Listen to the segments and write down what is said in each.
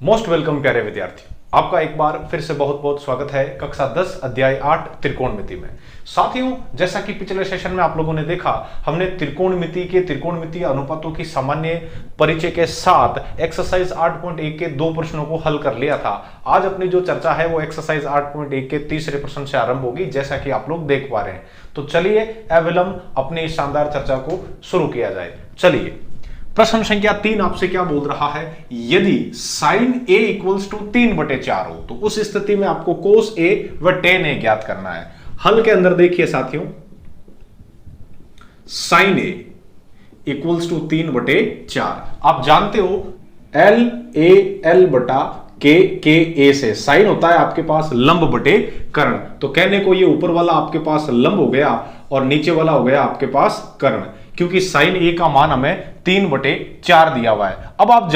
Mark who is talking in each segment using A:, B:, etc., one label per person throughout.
A: Most welcome प्यारे विद्यार्थी, आपका एक बार फिर से बहुत बहुत स्वागत है कक्षा 10 अध्याय 8 त्रिकोणमिति में। साथियों, जैसा कि पिछले सेशन में आप लोगों ने देखा, हमने त्रिकोणमिति के त्रिकोणमितीय अनुपातों की सामान्य परिचय के साथ एक्सरसाइज 8.1 के 2 प्रश्नों को हल कर लिया था। आज अपनी जो चर्चा है वो एक्सरसाइज 8.1 के तीसरे प्रश्न से आरंभ होगी, जैसा कि आप लोग देख पा रहे हैं। तो चलिए अविलंब अपनी इस शानदार चर्चा को शुरू किया जाए। चलिए, प्रश्न संख्या 3 आपसे क्या बोल रहा है, यदि साइन ए इक्वल्स टू 3/4 हो तो उस स्थिति में आपको कोस ए व टेन ए ज्ञात करना है। हल के अंदर देखिए साथियों, साइन ए इक्वल्स टू 3/4, आप जानते हो एल ए एल बटा के ए से साइन होता है आपके पास लंब बटे कर्ण। तो कहने को ये ऊपर वाला आपके पास लंब हो गया और नीचे वाला हो गया आपके पास कर्ण, क्योंकि साइन ए का मान हमें 3/4 दिया हुआ है। अब आप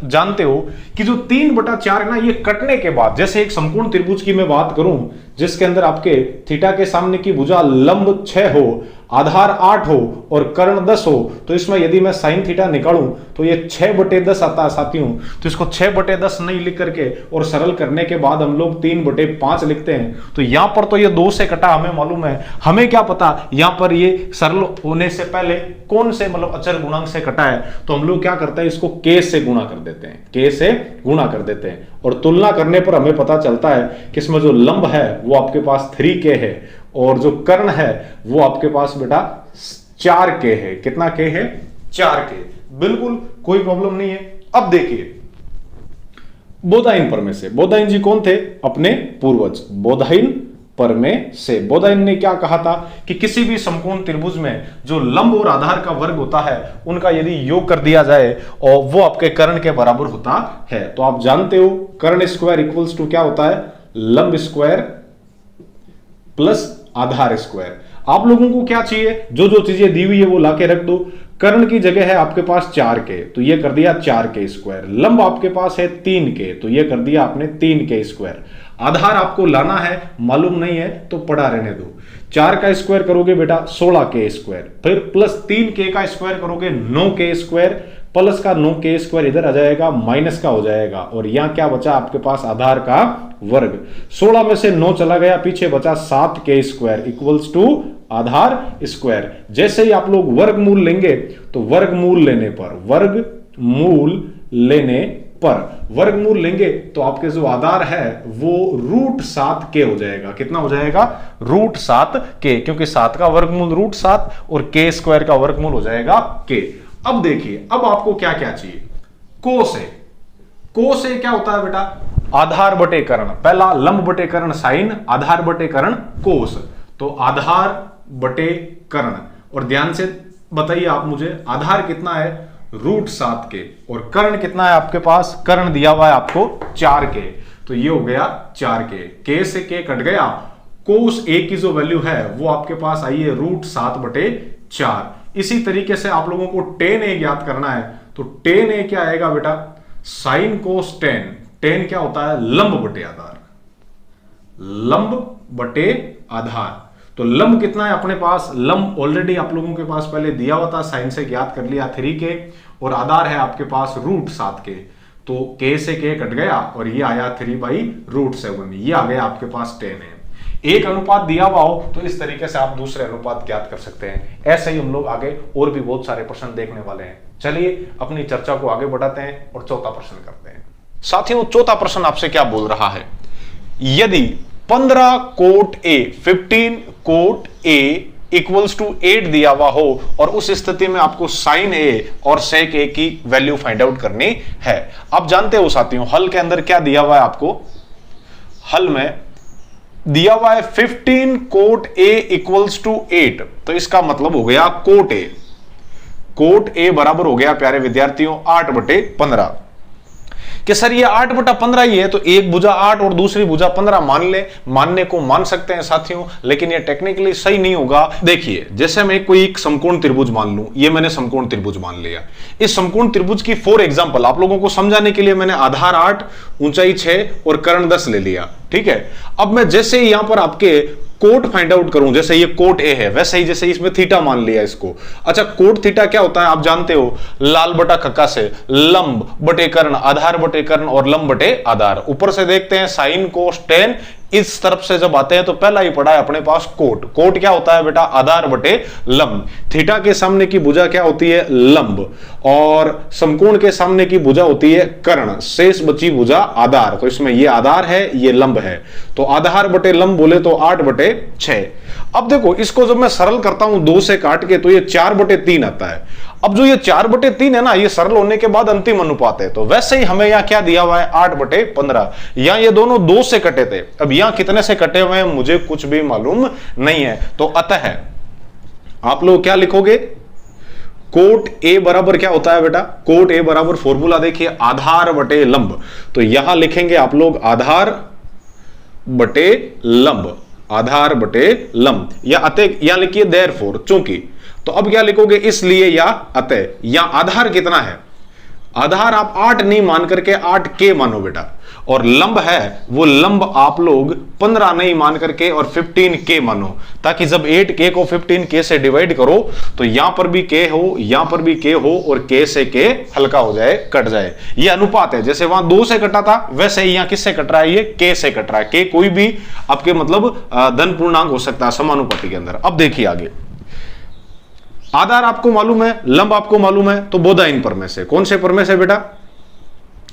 A: जानते हो कि जो 3/4 है ना, ये कटने के बाद, जैसे एक समकोण त्रिभुज की मैं बात करूं जिसके अंदर आपके थीटा के सामने की भुजा लंब 6 हो, आधार 8 हो और कर्ण 10 हो, तो इसमें यदि मैं साइन थीटा निकालूं तो ये 6/10 आता है साथियों। तो इसको 6/10 नहीं लिख करके और सरल करने के बाद हम लोग 3/5 लिखते हैं। तो यहां पर तो ये 2 से कटा, हमें मालूम है। हमें क्या पता यहां पर ये सरल होने से पहले कौन से मतलब अचर गुणांक से कटा है, तो हम लोग क्या करते हैं, इसको के से गुणा कर देते हैं, के से गुणा कर देते हैं। और तुलना करने पर हमें पता चलता है कि इसमें जो लंब है वो आपके पास 3k है और जो कर्ण है वो आपके पास बेटा 4k है। कितना k है? 4k। बिल्कुल कोई प्रॉब्लम नहीं है। अब देखिए, बोधाइन प्रमेय से, बोधाइन जी कौन थे? अपने पूर्वज बोधाइन प्रमेय से। बोधाइन ने क्या कहा था कि किसी भी समकोण त्रिभुज में जो लंब और आधार का वर्ग होता है उनका यदि योग कर दिया जाए और वो आपके कर्ण के बराबर होता है। तो आप जानते हो कर्ण स्क्वायर इक्वल्स टू क्या होता है? लंब स्क्वायर प्लस आधार स्क्वायर। आप लोगों को क्या चाहिए? जो जो चीजें दी हुई है वो लाके रख दो। कर्ण की जगह है आपके पास 4k, तो ये कर दिया 4k स्क्वायर। लंब आपके पास है 3k, तो ये कर दिया आपने 3k स्क्वायर। आधार आपको लाना है, मालूम नहीं है तो पड़ा रहने दो। 4 का स्क्वायर करोगे बेटा 16k स्क्वायर, फिर प्लस 3k का स्क्वायर करोगे 9k स्क्वायर, प्लस का 9k स्क्वायर इधर आ जाएगा, माइनस का हो जाएगा और यहां क्या बचा आपके पास? आधार का वर्ग। 16 में से 9 चला गया, पीछे बचा 7k स्क्वायर इक्वल्स टू आधार स्क्वायर। जैसे ही आप लोग वर्गमूल लेंगे तो वर्गमूल लेंगे तो आपके जो आधार है वो √7k हो जाएगा। कितना हो जाएगा? √7k, क्योंकि 7 का वर्गमूल √7 और k स्क्वायर का वर्गमूल हो जाएगा k। अब देखिए, अब आपको क्या क्या चाहिए? कोस ए। कोस ए क्या होता है बेटा? आधार बटे कर्ण। पहला लंब बटे कर्ण साइन, आधार बटे कर्ण कोस। तो आधार बटे कर्ण, और ध्यान से बताइए आप मुझे, आधार कितना है? √7k और कर्ण कितना है आपके पास? कर्ण दिया हुआ है आपको 4k, तो ये हो गया 4k। k से k कट गया, कोस a की जो वैल्यू है वो आपके पास आई है √7/4। इसी तरीके से आप लोगों को tan a ज्ञात करना है, तो tan a क्या आएगा बेटा? Sine cos tan। tan क्या होता है? लंब बटे आधार, लंब बटे आधार। तो लंब कितना है अपने पास? लंब ऑलरेडी आप लोगों के पास पहले दिया हुआ था, साइन से ज्ञात कर लिया 3k, और आधार है आपके पास √7k। तो k से k कट गया और ये आया 3/√7, ये आ गया आपके पास tan है। एक अनुपात दिया हुआ हो तो इस तरीके से आप दूसरे अनुपात ज्ञात कर सकते हैं। ऐसे ही हम लोग आगे और भी बहुत सारे प्रश्न देखने वाले हैं। चलिए अपनी चर्चा को आगे बढ़ाते हैं और चौथा प्रश्न करते हैं। साथियों, चौथा प्रश्न आपसे क्या बोल रहा है, यदि 15 cot A 15 cot A equals to 8 दिया हुआ हो और उस स्थिति में आपको साइन A और सेक A की वैल्यू फाइंड आउट करनी है। आप जानते हो साथियों, हल के अंदर क्या दिया हुआ है आपको? हल में दिया हुआ है 15 कोट A इक्वल्स टू 8, तो इसका मतलब हो गया कोट A। कोट A बराबर हो गया प्यारे विद्यार्थियों 8/15। कि सर ये 8/15 ही है, तो एक भुजा 8 और दूसरी भुजा 15 मान ले, मानने को मान सकते हैं साथियों, लेकिन ये टेक्निकली सही नहीं होगा। देखिए, जैसे मैं कोई एक समकोण त्रिभुज मान लूं, ये मैंने समकोण त्रिभुज मान लिया। इस समकोण त्रिभुज की फॉर एग्जांपल आप लोगों को समझाने के लिए मैंने आधार 8, ऊंचाई 6 और कर्ण 10 ले लिया, ठीक है। अब मैं जैसे ही यहां पर आपके कोट फाइंड आउट करूं, जैसे ये कोट ए है, वैसे ही जैसे इसमें थीटा मान लिया इसको। अच्छा, कोट थीटा क्या होता है आप जानते हो, लाल बटा कक्का से लंब बटे कर्ण, आधार बटे कर्ण और लंब बटे आधार। ऊपर से देखते हैं साइन कोस टेन, इस तरफ से जब आते हैं तो पहला ही पड़ा है अपने पास कोट। कोट क्या होता है बेटा, आधार बटे लंब। थीटा के सामने की भुजा क्या होती है, लंब, और समकोण के सामने की भुजा होती है कर्ण, शेष बची भुजा आधार। तो इसमें ये आधार है, ये लंब है, तो आधार बटे लंब बोले तो 8/6। अब देखो इसको जब मैं सरल करता हूं 2 से काट के, तो ये 4/3 आता है। अब जो ये 4/3 है ना, ये सरल होने के बाद अंतिम अनुपात है, तो वैसे ही हमें यहां क्या दिया हुआ है, 8/15। यहां ये दोनों 2 से कटे थे, अब यहां कितने से कटे हुए हैं मुझे कुछ भी मालूम नहीं है। तो अतः आप लोग क्या लिखोगे, कोट ए बराबर क्या होता है बेटा, कोट ए बराबर फॉर्मूला देखिए, आधार बटे लंब। तो यहां लिखेंगे आप लोग आधार बटे लंब, आधार बटे लंब, या अतः या लिखिए देयरफॉर, चूंकि। तो अब क्या लिखोगे, इसलिए या अतः। या आधार कितना है, आधार आप 8 नहीं मान करके 8K मानो बेटा, और लंब है वो लंब आप लोग 15 नहीं मान करके और 15K मानो, ताकि जब 8K को 15K से डिवाइड करो तो यहां पर भी K हो, यहां पर भी K हो, और K से K हल्का हो जाए, कट जाए। ये अनुपात है, जैसे वहां 2 से कटा था वैसे ही यहां किससे कट रहा है, ये K से कट रहा है। K कोई भी आपके मतलब धन पूर्णांक हो सकता है समानुपाती के अंदर। अब देखिए आगे, आधार आपको मालूम है, लंब आपको मालूम है, तो बोधाइन प्रमेय से, कौन से प्रमेय से बेटा,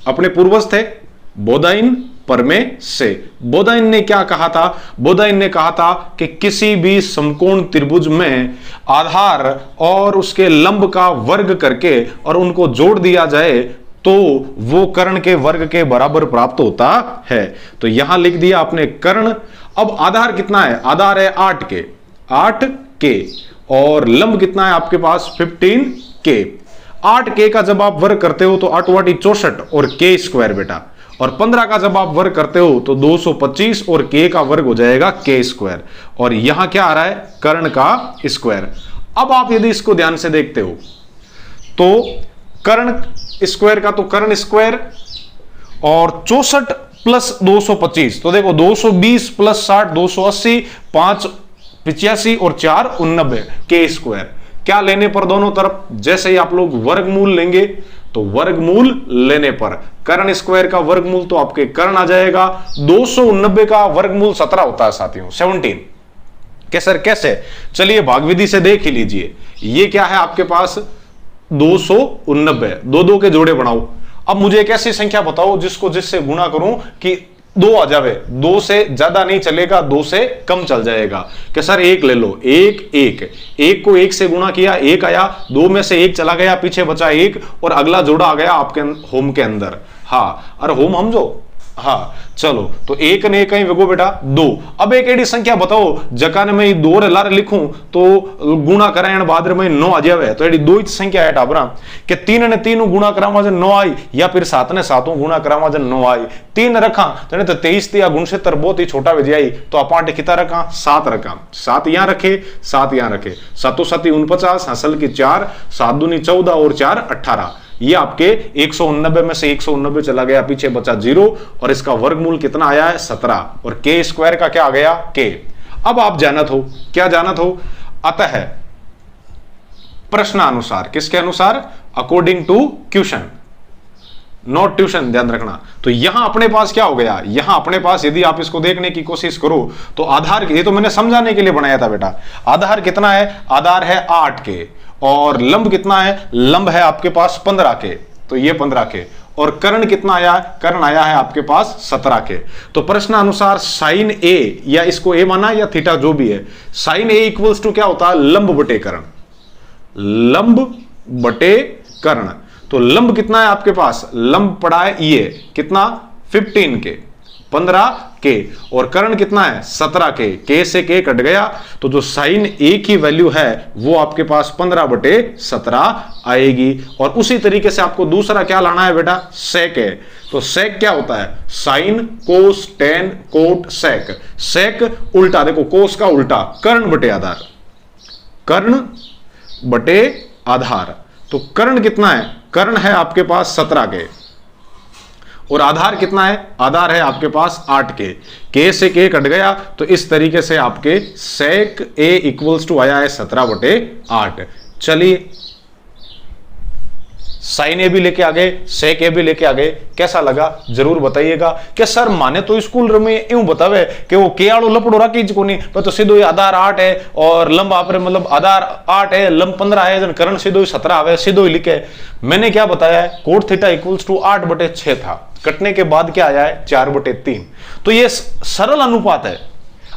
A: अपने पूर्वज थे बोधाइन प्रमेय से। बोधाइन ने क्या कहा था, बोधाइन ने कहा था कि किसी भी समकोण त्रिभुज में आधार और उसके लंब का वर्ग करके और उनको जोड़ दिया जाए तो वो कर्ण के वर्ग के बराबर प्राप्त होता है। तो यहां लिख दिया आपने कर्ण। अब आधार कितना है, आधार है 8K, और लंब कितना है आपके पास 15K। 8K का जब आप वर्ग करते हो तो 8 वाटी 64 और K स्क्वायर बेटा, और 15 का जब आप वर्ग करते हो तो 225 और K का वर्ग हो जाएगा K स्क्वायर, और यहां क्या आ रहा है, कर्ण का स्क्वायर। अब आप यदि इसको ध्यान से देखते हो तो कर्ण स्क्वायर का तो कर्ण स्क्वायर, और 64 प्लस 225, तो देखो 220 प्लस 60 280, 5 85 और 4 89 K स्क्वायर। क्या लेने पर दोनों तरफ, जैसे ही आप लोग वर्गमूल लेंगे तो वर्गमूल लेने पर कर्ण स्क्वायर का वर्गमूल तो आपके कर्ण आ जाएगा। 289 का वर्गमूल 17 होता है साथियों, 17। कैसे कैसे, चलिए भाग विधि से देख ही लीजिए। ये क्या है आपके पास 289, 2 के जोड़े बनाओ। अब मुझे एक ऐसी संख्या बताओ जिसको जिससे गुणा करूं कि 2 आ जावे, 2 से ज्यादा नहीं चलेगा, 2 से कम चल जाएगा। कि सर 1 ले लो, 1 को 1 से गुणा किया 1 आया, 2 में से 1 चला गया, पीछे बचा 1, और अगला जोड़ा आ गया आपके होम के अंदर। हाँ, अरे होम हम जो, हाँ चलो, तो 1 ने कहीं वेगो बेटा 2। अब एक एडी संख्या बताओ जका ने मैं 2 लार लिखूं तो गुणा करायण बाद में 9 आ जावे, तो एडी 2 ही संख्या है टाबरा कि 3 ने 3 गुणा करावा जन 9 आई, या फिर 7 ने 7 गुणा करावा जन 9 आई। 3 रखा तो 23 या गुणक्षेत्र बहुत ही छोटा हो जाए, तो आप कितना रखा, 7 रखा। 7 यहां रखे, 7 यहां रखे, 7 7 49 हासिल की 4, 7 दूनी 14 और 4 18। ये आपके 189 में से 189 चला गया, पीछे बचा 0, और इसका वर्गमूल कितना आया है 17, और K स्क्वायर का क्या आ गया K। अब आप जानत हो, क्या जानत हो, अतः प्रश्नानुसार, किसके अनुसार, according to question, not tuition, ध्यान रखना। तो यहां अपने पास क्या हो गया, यहां अपने पास यदि आप इसको देखने की कोशिश करो तो आधार, ये तो मैंने समझाने के लिए बनाया था बेटा, आधार कितना है, आधार है 8K, और लंब कितना है, लंब है आपके पास 15K, तो ये 15K, और कर्ण कितना आया, कर्ण आया है आपके पास 17K। तो प्रश्न अनुसार साइन A, या इसको A माना या थीटा जो भी है, साइन A इक्वल्स टू क्या होता है, लंब बटे कर्ण, लंब बटे कर्ण। तो लंब कितना है आपके पास, लंब पड़ा है ये कितना 15K, 15K, और कर्ण कितना है 17K, K से K कट गया, तो जो साइन A की वैल्यू है वो आपके पास 15/17 आएगी। और उसी तरीके से आपको दूसरा क्या लाना है बेटा, सेक है। तो सेक क्या होता है, sine cos tan cot sec. Sec उल्टा, देखो कोस का उल्टा, कर्ण बटे आधार, कर्ण बटे आधार। तो कर्ण कितना है, कर्ण है आपके पास 17K, और आधार कितना है, आधार है आपके पास 8 के से के कट गया, तो इस तरीके से आपके sec a इक्वल्स टू आया है 17/8। चलिए साइन ए भी लेके आ गए, सेक ए भी लेके आ गए, कैसा लगा जरूर बताइएगा। क्या सर माने तो स्कूल में यूं बतावे कि वो के आड़ो लपड़ो राखी को नहीं, पर तो सीधो आधार 8 है और लंब आप मतलब आधार 8 है, लंब 15 है, जन करण सीधो 17 आवे, सीधो ही लिखे। मैंने क्या बताया है, कोट थीटा इक्वल्स टू 8/6 था, कटने के बाद क्या आया है 4/3। तो ये सरल अनुपात है।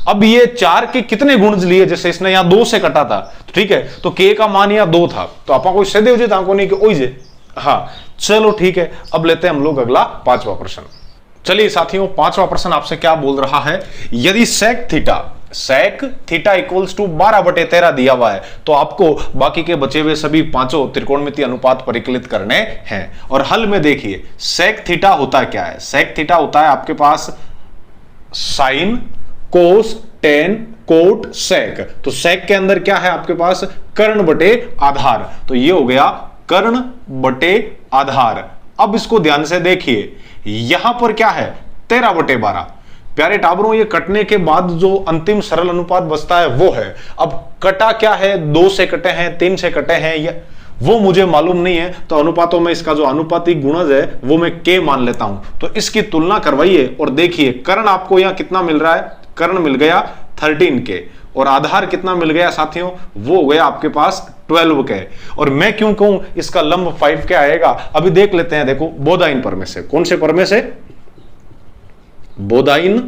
A: अब ये 4 के कितने गुण लिए, जैसे इसने यहां 2 से कटा था, ठीक है, तो के का मान यहां 2 था, तो आपा कोई सीधे हो जाता को नहीं कि ओई जे। हाँ चलो ठीक है, अब लेते हैं हम लोग अगला 5वां प्रश्न। चलिए साथियों 5वां प्रश्न आपसे क्या बोल रहा है, यदि सेक थीटा इक्वल्स टू 12/13 दिया हुआ है, तो आपको बाकी के बचे हुए सभी पांचों त्रिकोणमितीय अनुपात परिकलित करने हैं। और हल में देखिए सेक थीटा होता क्या है, सेक थीटा होता है आपके पास sine cos tan cot sec. तो सेक के अंदर क्या है आपके पास, कर्ण बटे आधार, तो ये हो गया कर्ण बटे आधार। अब इसको ध्यान से देखिए, यहां पर क्या है 13/12। प्यारे टाबरों, ये कटने के बाद जो अंतिम सरल अनुपात बचता है वो है। अब कटा क्या है, 2 से कटे हैं, 3 से कटे हैं, या वो मुझे मालूम नहीं है, तो अनुपातों में इसका जो अनुपातिक गुणज है वो मैं के मान लेता हूं। तो इसकी तुलना करवाइए और देखिए कर्ण आपको यहां कितना मिल रहा है, कर्ण मिल गया 13 के, और आधार कितना मिल गया साथियों, वो हो गया आपके पास 12 के। और मैं क्यों कहूं इसका लंब 5 के आएगा, अभी देख लेते हैं। देखो बोधाइन परमे से, कौन से परमे से, बोधाइन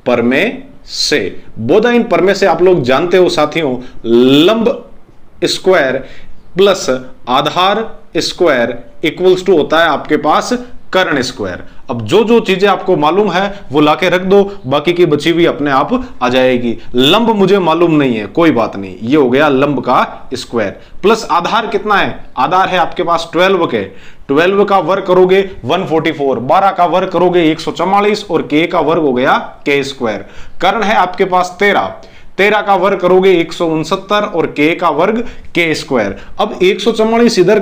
A: परमे से। बोधाइन परमे से आप लोग जानते हो साथियों, लंब स्क्वायर प्लस आधार स्क्वायर इक्वल्स टू होता है आपके पास कर्ण स्क्वायर। अब जो जो चीजें आपको मालूम है वो लाके रख दो, बाकी की बची हुई अपने आप आ जाएगी। लंब मुझे मालूम नहीं है, कोई बात नहीं, ये हो गया लंब का स्क्वायर प्लस आधार कितना है, आधार है आपके पास 12 के, 12 का वर्ग करोगे 144, 12 का वर्ग करोगे 144 और के का वर्ग हो गया के स्क्वायर। कर्ण है आपके पास 13 का वर्ग करोगे 169 और के का वर्ग के स्क्वायर। अब 144 इधर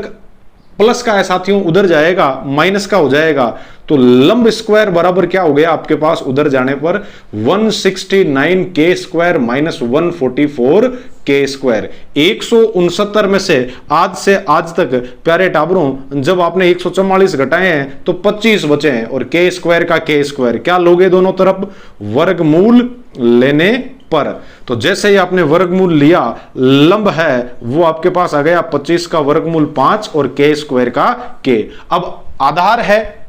A: प्लस का है साथियों, उधर जाएगा माइनस का हो जाएगा, तो लंब स्क्वायर बराबर क्या हो गया आपके पास, उधर जाने पर 169 के स्क्वायर माइनस 144 के स्क्वायर। 169 में से आज तक प्यारे टाबरों जब आपने 144 घटाए हैं तो 25 बचे हैं, और के स्क्वायर का के स्क्वायर क्या लोगे दोनों तरफ, वर्गमूल लेने पर। तो जैसे ही आपने वर्गमूल लिया, लंब है वो आपके पास आ गया 25 का वर्गमूल 5 और के स्क्वायर का के। अब आधार है,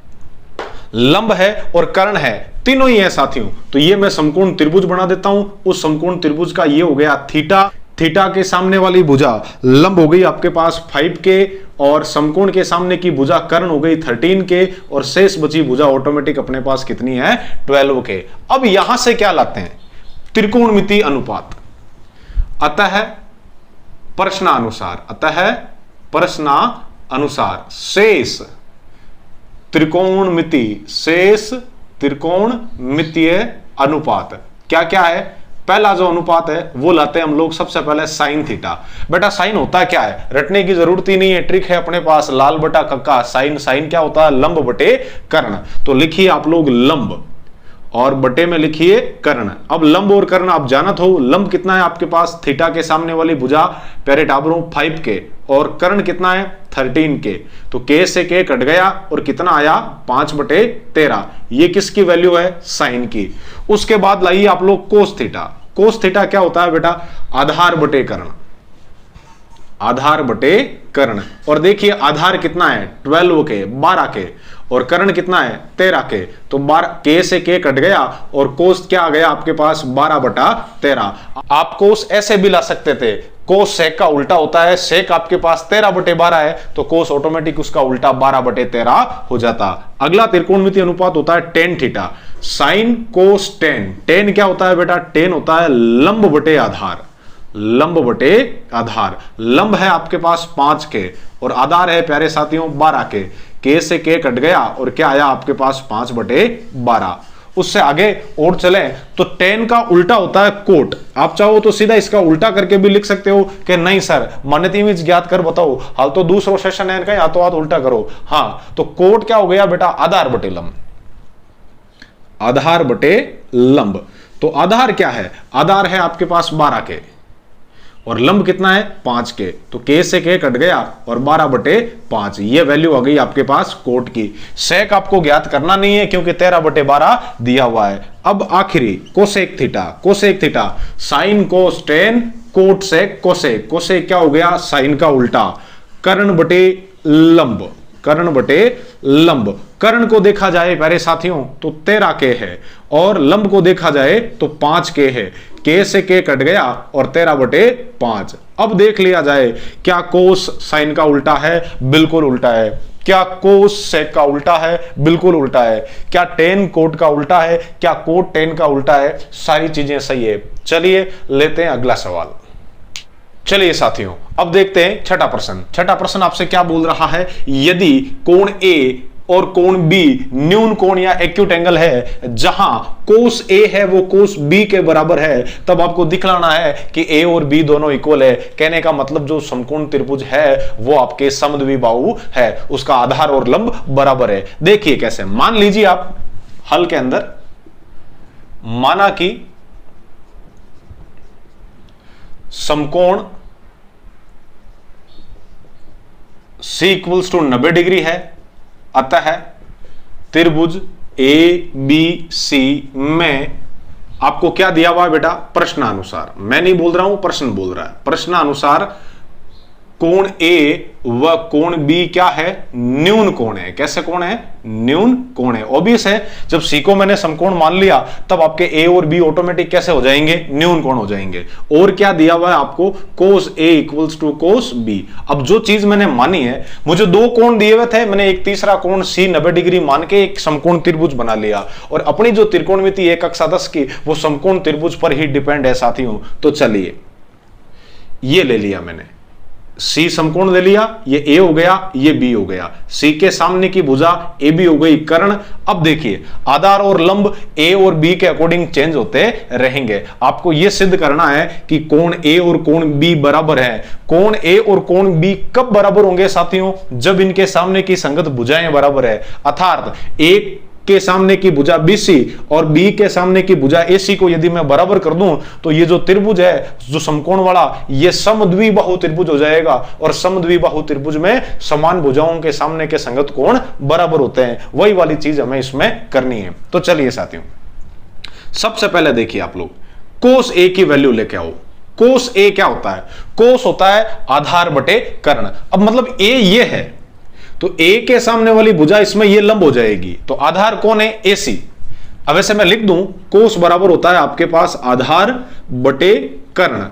A: लंब है और कर्ण है, तीनों ही है साथियों, तो ये मैं समकोण त्रिभुज बना देता हूं। उस समकोण त्रिभुज का ये हो गया थीटा, थीटा के सामने वाली भुजा लंब हो गई आपके पास 5 के, और समकोण के सामने की भुजा कर्ण हो गई 13 के, और शेष बची भुजा ऑटोमेटिक अपने पास कितनी है 12 के। अब यहां से क्या लाते हैं, त्रिकोणमितीय अनुपात। अतः प्रश्नानुसार शेष त्रिकोणमितीय अनुपात क्या क्या है। पहला जो अनुपात है वो लाते हैं हम लोग सबसे पहले साइन थीटा। बेटा साइन होता क्या है, रटने की जरूरत ही नहीं है, ट्रिक है अपने पास, लाल बटा कक्का। साइन क्या होता है, लंब बटे कर्ण। तो लिखिए आप लोग लंब और बटे में लिखिए कर्ण। अब लंब और कर्ण आप जानत हो, लंब कितना है आपके पास, थीटा के सामने वाली भुजा प्यारे टाबरों 5 के, और कर्ण कितना है 13 के। तो के से के कट गया और कितना आया 5/13। ये किसकी वैल्यू है, साइन की। उसके बाद लाइए आप लोग कोस थीटा। कोस थीटा क्या होता है बेटा, आधार बटे कर्ण, आधार बटे कर्ण। और देखिए आधार कितना है 12 के, 12 के, और कर्ण कितना है 13 के। तो 12 के से के कट गया और कोस क्या आ गया आपके पास 12/13। आप कोस ऐसे भी ला सकते थे, कोस सेक का उल्टा होता है, सेक आपके पास 13/12 है, तो कोस ऑटोमेटिक उसका उल्टा 12/13 हो जाता। अगला त्रिकोणमितीय अनुपात होता है tan theta. Sine cos ten, ten क्या होता है बेटा, टेन होता है लंब बटे आधार, लंब बटे आधार। लंब है आपके पास 5 के और आधार है प्यारे साथियों 12 के से के कट गया और क्या आया आपके पास 5/12। उससे आगे और चले तो tan का उल्टा होता है कोट। आप चाहो तो सीधा इसका उल्टा करके भी लिख सकते हो कि नहीं सर मान्यता इमेज ज्ञात कर बताओ, हाल तो दूसरा सेशन है इनका, या तो हाथ उल्टा करो। हाँ तो कोट क्या हो गया बेटा, आधार बटे लंब, आधार बटे लंब। तो आधार क्या है, आधार है आपके पास 12 के और लंब कितना है 5 के, तो के से के कट गया और 12 बटे 5 ये वैल्यू आ गई आपके पास कोट की। सेक आपको ज्ञात करना नहीं है क्योंकि 13 बटे 12 दिया हुआ है। अब आखिरी cosec theta, cosec theta sine cos tan cot sec cosec, cosec क्या हो गया साइन का उल्टा, कर्ण बटे लंब, कर्ण बटे लंब। कर्ण को देखा जाए प्यारे साथियों तो 13 के है और लंब को देखा जाए तो 5 के है, के से के कट गया और 13 बटे 5। अब देख लिया जाए क्या कोस साइन का उल्टा है, बिल्कुल उल्टा है। क्या कोस सेक का उल्टा है, बिल्कुल उल्टा है। क्या टेन कोट का उल्टा है, क्या कोट टेन का उल्टा है, सारी चीजें सही है। चलिए लेते हैं अगला सवाल। चलिए साथियों अब देखते हैं छठा प्रश्न। छठा प्रश्न आपसे क्या बोल रहा है, यदि कोण ए और कोण बी न्यून कोण या एक्यूट एंगल है जहां कोस ए है वो कोस बी के बराबर है, तब आपको दिखलाना है कि ए और बी दोनों इक्वल है। कहने का मतलब जो समकोण त्रिभुज है वो आपके समद्विबाहु है, उसका आधार और लंब बराबर है। देखिए कैसे, मान लीजिए आप हल के अंदर माना कि समकोण C इक्वल्स टू 90 डिग्री है, अतः त्रिभुज ए बी सी में आपको क्या दिया हुआ है बेटा, प्रश्नानुसार, मैं नहीं बोल रहा हूं प्रश्न बोल रहा है, प्रश्नानुसार कोण ए व कोण बी क्या है, न्यून कोण है। कैसे कोण है, न्यून कोण है। ऑब्वियस है जब सी को मैंने समकोण मान लिया तब आपके ए और बी ऑटोमेटिक कैसे हो जाएंगे, न्यून कोण हो जाएंगे। और क्या दिया हुआ है आपको, कोस ए इक्वल्स टू कोस बी। अब जो चीज मैंने मानी है, मुझे दो कोण दिए हुए थे, मैंने एक तीसरा कोण सी 90 डिग्री मान के एक समकोण त्रिभुज बना लिया और अपनी जो त्रिकोणमिति एक अक्षादश की वो समकोण त्रिभुज पर ही डिपेंड है साथियों। तो चलिए ये ले लिया मैंने, सी समकोण ले लिया, ये ए हो गया, ये बी हो गया, सी के सामने की भुजा ए बी हो गई कर्ण। अब देखिए आधार और लंब ए और बी के अकॉर्डिंग चेंज होते रहेंगे। आपको यह सिद्ध करना है कि कोण ए और कोण बी बराबर है। कोण ए और कोण बी कब बराबर होंगे साथियों, जब इनके सामने की संगत भुजाएं बराबर है, अर्थात एक के सामने की भुजा BC और B के सामने की भुजा AC को यदि मैं बराबर कर दूं तो ये जो त्रिभुज है जो समकोण वाला ये समद्विबाहु त्रिभुज हो जाएगा। और समद्विबाहु त्रिभुज में समान भुजाओं के सामने के संगत कोण बराबर होते हैं, वही वाली चीज हमें इसमें करनी है। तो चलिए साथियों सबसे पहले देखिए आप लोग कोस A की वैल्यू लेके आओ। कोस A क्या होता है, कोस होता है आधार बटे कर्ण। अब मतलब A ये है तो A के सामने वाली भुजा इसमें ये लंब हो जाएगी, तो आधार कौन है, AC। अब वैसे मैं लिख दूं कोस बराबर होता है आपके पास आधार बटे कर्ण।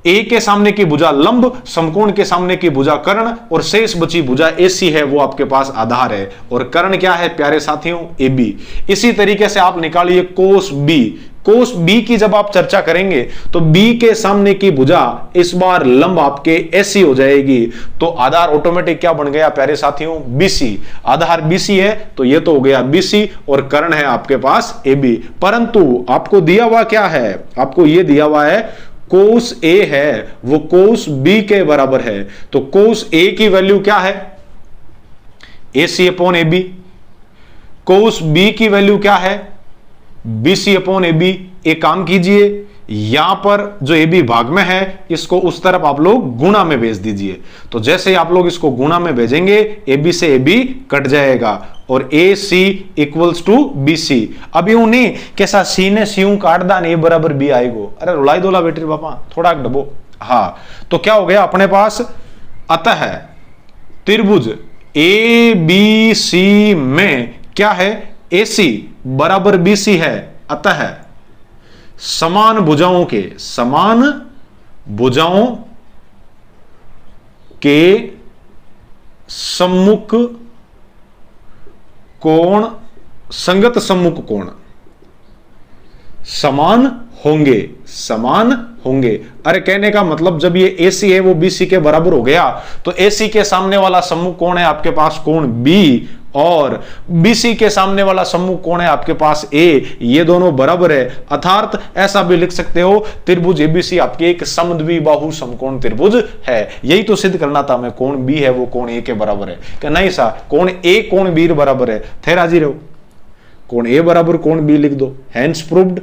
A: A के सामने की भुजा लंब, समकोण के सामने की भुजा कर्ण और शेष बची भुजा AC है वो आपके पास आधार है। और कर्ण क्या है प्यारे साथियों, AB। इसी तरीके से आप निकालिए कोस B। कोस B की जब आप चर्चा करेंगे तो B के सामने की भुजा इस बार लंब आपके AC हो जाएगी, तो आधार ऑटोमेटिक क्या बन गया प्यारे साथियों, BC। आधार BC है तो ये तो हो गया BC और कर्ण है आपके पास AB। परंतु आपको दिया हुआ क्या है, आपको ये दिया हुआ है कोस A है वो कोस B के बराबर है। तो कोस A की वैल्यू क्या है, AC अपॉन AB। कोस B की वैल्यू क्या है, BC अपॉन AB। एक काम कीजिए यहां पर जो AB भाग में है इसको उस तरफ आप लोग गुणा में भेज दीजिए। तो जैसे ही आप लोग इसको गुणा में भेजेंगे AB से AB कट जाएगा और AC इक्वल्स टू BC। अब यूं नहीं कैसा C ने C काट दान A बराबर B आएगो, अरे रुलाई दोला बेटी बापा थोड़ा डबो। हाँ तो क्या हो गया अपने पास, अतः त्रिभुज ABC में क्या है, AC बराबर BC है, अतः समान भुजाओं के सम्मुख कोण, संगत सम्मुख कोण समान होंगे। अरे कहने का मतलब जब ये AC है वो BC के बराबर हो गया तो AC के सामने वाला सम्मुख कोण है आपके पास कोण B और BC के सामने वाला समूह कौन है आपके पास A, ये दोनों बराबर है, अर्थात ऐसा भी लिख सकते हो त्रिभुज ABC आपके एक समद्विबाहु समकोण त्रिभुज है। यही तो सिद्ध करना था हमें, कोण B है वो कोण A के बराबर है कि नहीं सा, कोण A कोण B बराबर है। थे राजी रहो, कोण A बराबर कोण B लिख दो, हैंस प्रूव्ड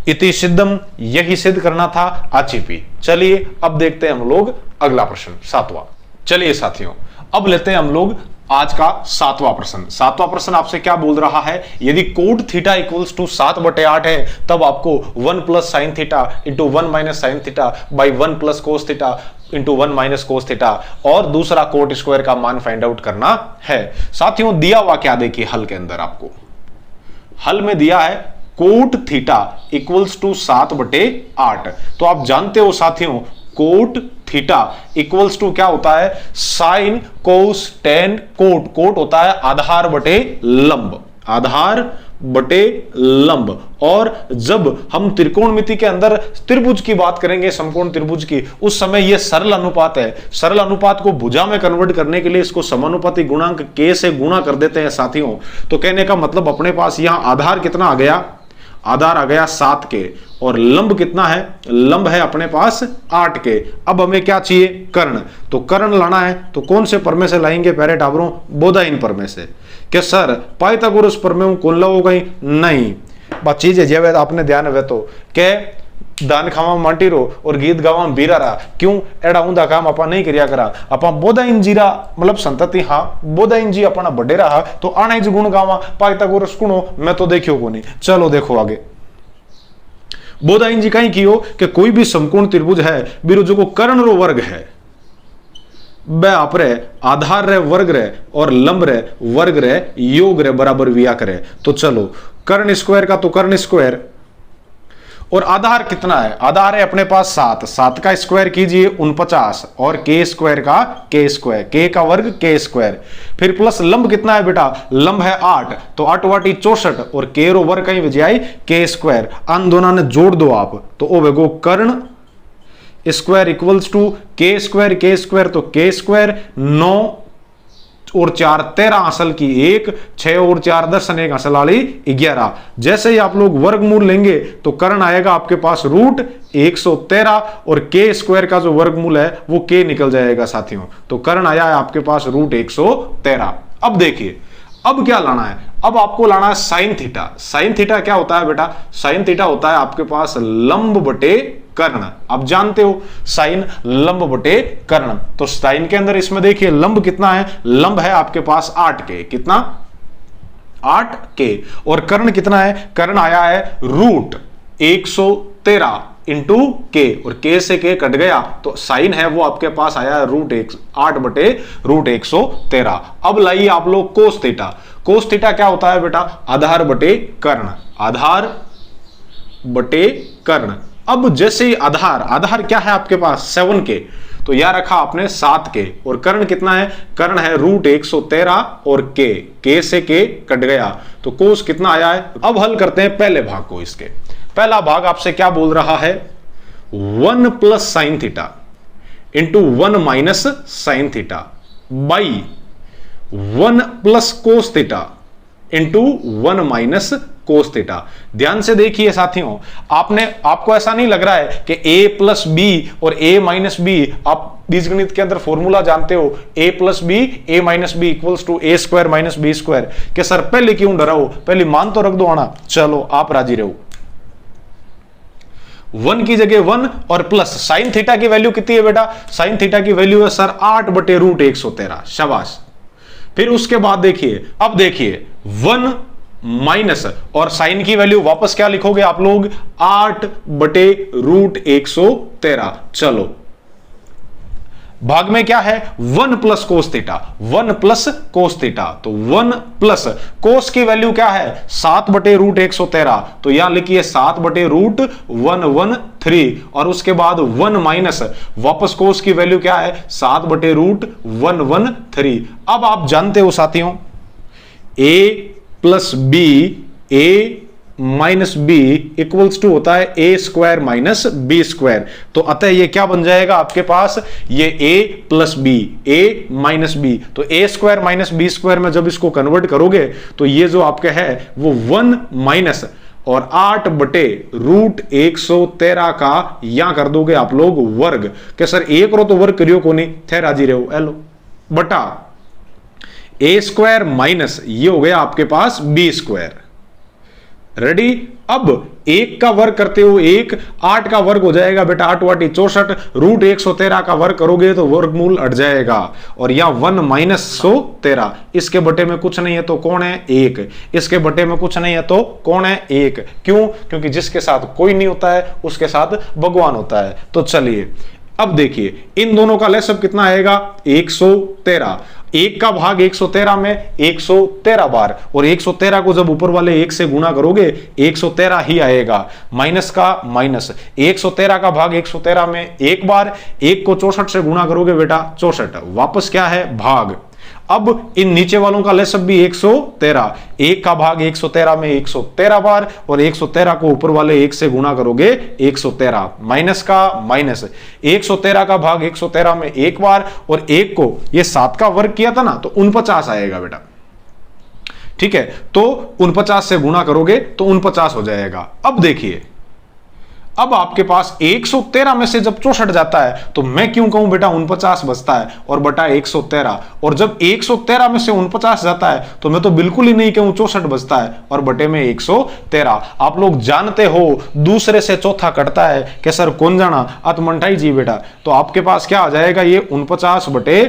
A: इति सिद्धम, यही सिद्ध करना था आचिपी। चलिए अब देखते हैं हम लोग अगला प्रश्न 7वां। चलिए साथियों अब लेते हैं हम लोग आज का 7वां प्रश्न। 7वां प्रश्न आपसे क्या बोल रहा है, यदि कोट थीटा इक्वल्स टू 7/8 है तब आपको 1 plus sine theta into 1 minus sine theta by 1 plus cos theta into 1 minus cos theta और दूसरा कोट स्क्वायर का मान फाइंड आउट करना है। साथियों दिया हुआ क्या देखिए हल के अंदर, आपको हल में दिया है कोट थीटा इक्वल्स टू 7/8। तो आप जानते हो साथियों कोट थीटा इक्वल्स टू क्या होता है, sine cos tan cot. Cot होता है आधार बटे लंब, आधार बटे लंब। और जब हम त्रिकोणमिति के अंदर त्रिभुज की बात करेंगे, समकोण त्रिभुज की, उस समय यह सरल अनुपात है। सरल अनुपात को भुजा में कन्वर्ट करने के लिए इसको समानुपाती गुणांक k से गुणा कर देते हैं साथियों। तो कहने का मतलब अपने पास यहां आधार कितना आ गया, आधार आ गया 7 के और लंब कितना है, लंब है अपने पास 8 के। अब हमें क्या चाहिए, कर्ण। तो कर्ण लाना है तो कौन से प्रमेय से लाएंगे, पहले टाबरों बोधायन प्रमेय से। क्या सर पाइथागोरस प्रमेय कौन ला हो गई, नहीं बात चीज है जब आपने ध्यान है तो के दान खावा मांटी रो और गीत गावा बीरा रहा, क्यों एड़ा ऊंधा काम अपा नहीं करिया करा, अपा बोधायन जीरा मतलब संतति हाँ बोधायन जी अपना बड़े रहा तो आना ही गुण गावा पाइथागोरस गुणो मैं तो देखियो को नहीं। चलो देखो आगे, बोधायन जी कहीं कियो कि कोई भी समकोण त्रिभुज है बिरुजो को कर्ण रो वर्ग है, बे आप रे आधार रे वर्ग रे और लंब रे वर्ग रे योग रे बराबर विया करे। तो चलो कर्ण स्क्वायर का तो कर्ण स्क्वायर और आधार कितना है, आधार है अपने पास 7, 7 का स्क्वायर कीजिए 49 और के स्क्वायर का के स्क्वायर, के का वर्ग के स्क्वायर, फिर प्लस लंब कितना है बेटा, लंब है 8 तो 8 वाटी 64 और के रो वर्ग कहीं बजाय के स्क्वायर, अन दोनों ने जोड़ दो आप तो ओ वेगो कर्ण स्क्वायर इक्वल्स टू के स्क्वायर तो के स्क्वायर 9 और 4 13 असल की 1, 6 और 4 10 1 असल वाली 11। जैसे ही आप लोग वर्गमूल लेंगे तो कर्ण आएगा आपके पास रूट 113 और के स्क्वायर का जो वर्गमूल है वो के निकल जाएगा साथियों। तो कर्ण आया है आपके पास रूट 113। अब देखिए अब क्या लाना है, अब आपको लाना है साइन थीटा। साइन थीटा क्या होता है बेटा, साइन थीटा होता है आपके पास लंब बटे कर्ण। आप जानते हो साइन लंब बटे कर्ण। तो साइन के अंदर इसमें देखिए लंब कितना है, लंब है आपके पास 8 के, कितना 8 के और कर्ण कितना है, कर्ण आया है रूट 113 इंटू के और के से के कट गया तो साइन है वो आपके पास आया है रूट 8 बटे रूट 113। अब लाइए आप लोग कोस थीटा। कोस थीटा क्या होता है बेटा, आधार बटे कर्ण, आधार बटे कर्ण। अब जैसे आधार, आधार क्या है आपके पास 7 के तो यह रखा आपने 7 के और कर्ण कितना है, कर्ण है रूट 113 और के से के कट गया तो कोस कितना आया है। अब हल करते हैं पहले भाग को। इसके पहला भाग आपसे क्या बोल रहा है, 1 plus sine theta into 1 minus sine theta by 1 plus cos theta into 1 minus cos theta. ध्यान से देखिए साथियों, आपको ऐसा नहीं लग रहा है कि a प्लस बी और a माइनस बी, आप बीजगणित के अंदर फॉर्मूला जानते हो a plus B a minus B equals to a square minus B square. कि सर पहले क्यों डरा हो, पहले मान तो रख दो आना। चलो आप राजी रहो, 1 की जगह 1 और प्लस साइन थीटा की वैल्यू कितनी है बेटा, साइन थीटा की वैल्यू है सर 8 बटे रूट 113। शाबाश। फिर उसके बाद देखिए, अब देखिए 1 माइनस और साइन की वैल्यू वापस क्या लिखोगे आप लोग, 8 बटे रूट 113। चलो भाग में क्या है, 1 plus cos theta, 1 plus cos theta तो 1 प्लस कोस की वैल्यू क्या है 7 बटे रूट 113 तो यहां लिखिए 7 बटे रूट 113 और उसके बाद 1 माइनस वापस कोस की वैल्यू क्या है 7 बटे रूट 113। अब आप जानते हो साथियों a plus B, a minus B equals to होता है A square minus B square. तो अतः ये क्या बन जाएगा आपके पास, ये A plus B, A minus B. तो A square minus B square में जब इसको कन्वर्ट करोगे तो ये जो आपका है वो 1 माइनस और 8 बटे रूट 113 का यहां कर दोगे आप लोग वर्ग के सर एक रो तो वर्ग करियो को नहीं थे राजी रहो एलो बटा ए स्क्वायर माइनस ये हो गया आपके पास बी स्क्वायर। रेडी। अब 1 का वर्ग करते हो 1, 8 का वर्ग हो जाएगा बेटा 8 वाटी 64, रूट 113 का वर्ग करोगे तो वर्गमूल अट जाएगा और यहां 1 माइनस 113, इसके बटे में कुछ नहीं है तो कौन है 1, इसके बटे में कुछ नहीं है तो कौन है 1। क्यों? क्योंकि जिसके साथ कोई नहीं होता है उसके साथ भगवान होता है। तो चलिए अब देखिए इन दोनों का लेस अब कितना आएगा 113, 1 का भाग 113 में 113 बार, और 113 को जब ऊपर वाले 1 से गुणा करोगे 113 ही आएगा, माइनस का माइनस 113 का भाग 113 में एक बार, 1 को 64 से गुणा करोगे बेटा 64, वापस क्या है भाग। अब इन नीचे वालों का लेस भी 113, 1 का भाग 113 में 113 बार, और 113 को ऊपर वाले 1 से गुणा करोगे 113, माइनस का माइनस 113 का भाग 113 में एक बार, और 1 को ये 7 का वर्ग किया था ना तो 49 आएगा बेटा। ठीक है, तो 49 से गुणा करोगे तो 49 हो जाएगा। अब देखिए अब आपके पास 113 में से जब 64 जाता है तो मैं क्यों कहूं बेटा 49 बचता है और बटा 113, और जब 113 में से 49 जाता है तो मैं तो बिल्कुल ही नहीं कहूं 64 बचता है और बटे में 113। आप लोग जानते हो दूसरे से चौथा कटता है कि सर कौन जाना अतमंठाई जी बेटा, तो आपके पास क्या आ जाएगा ये 49 बटे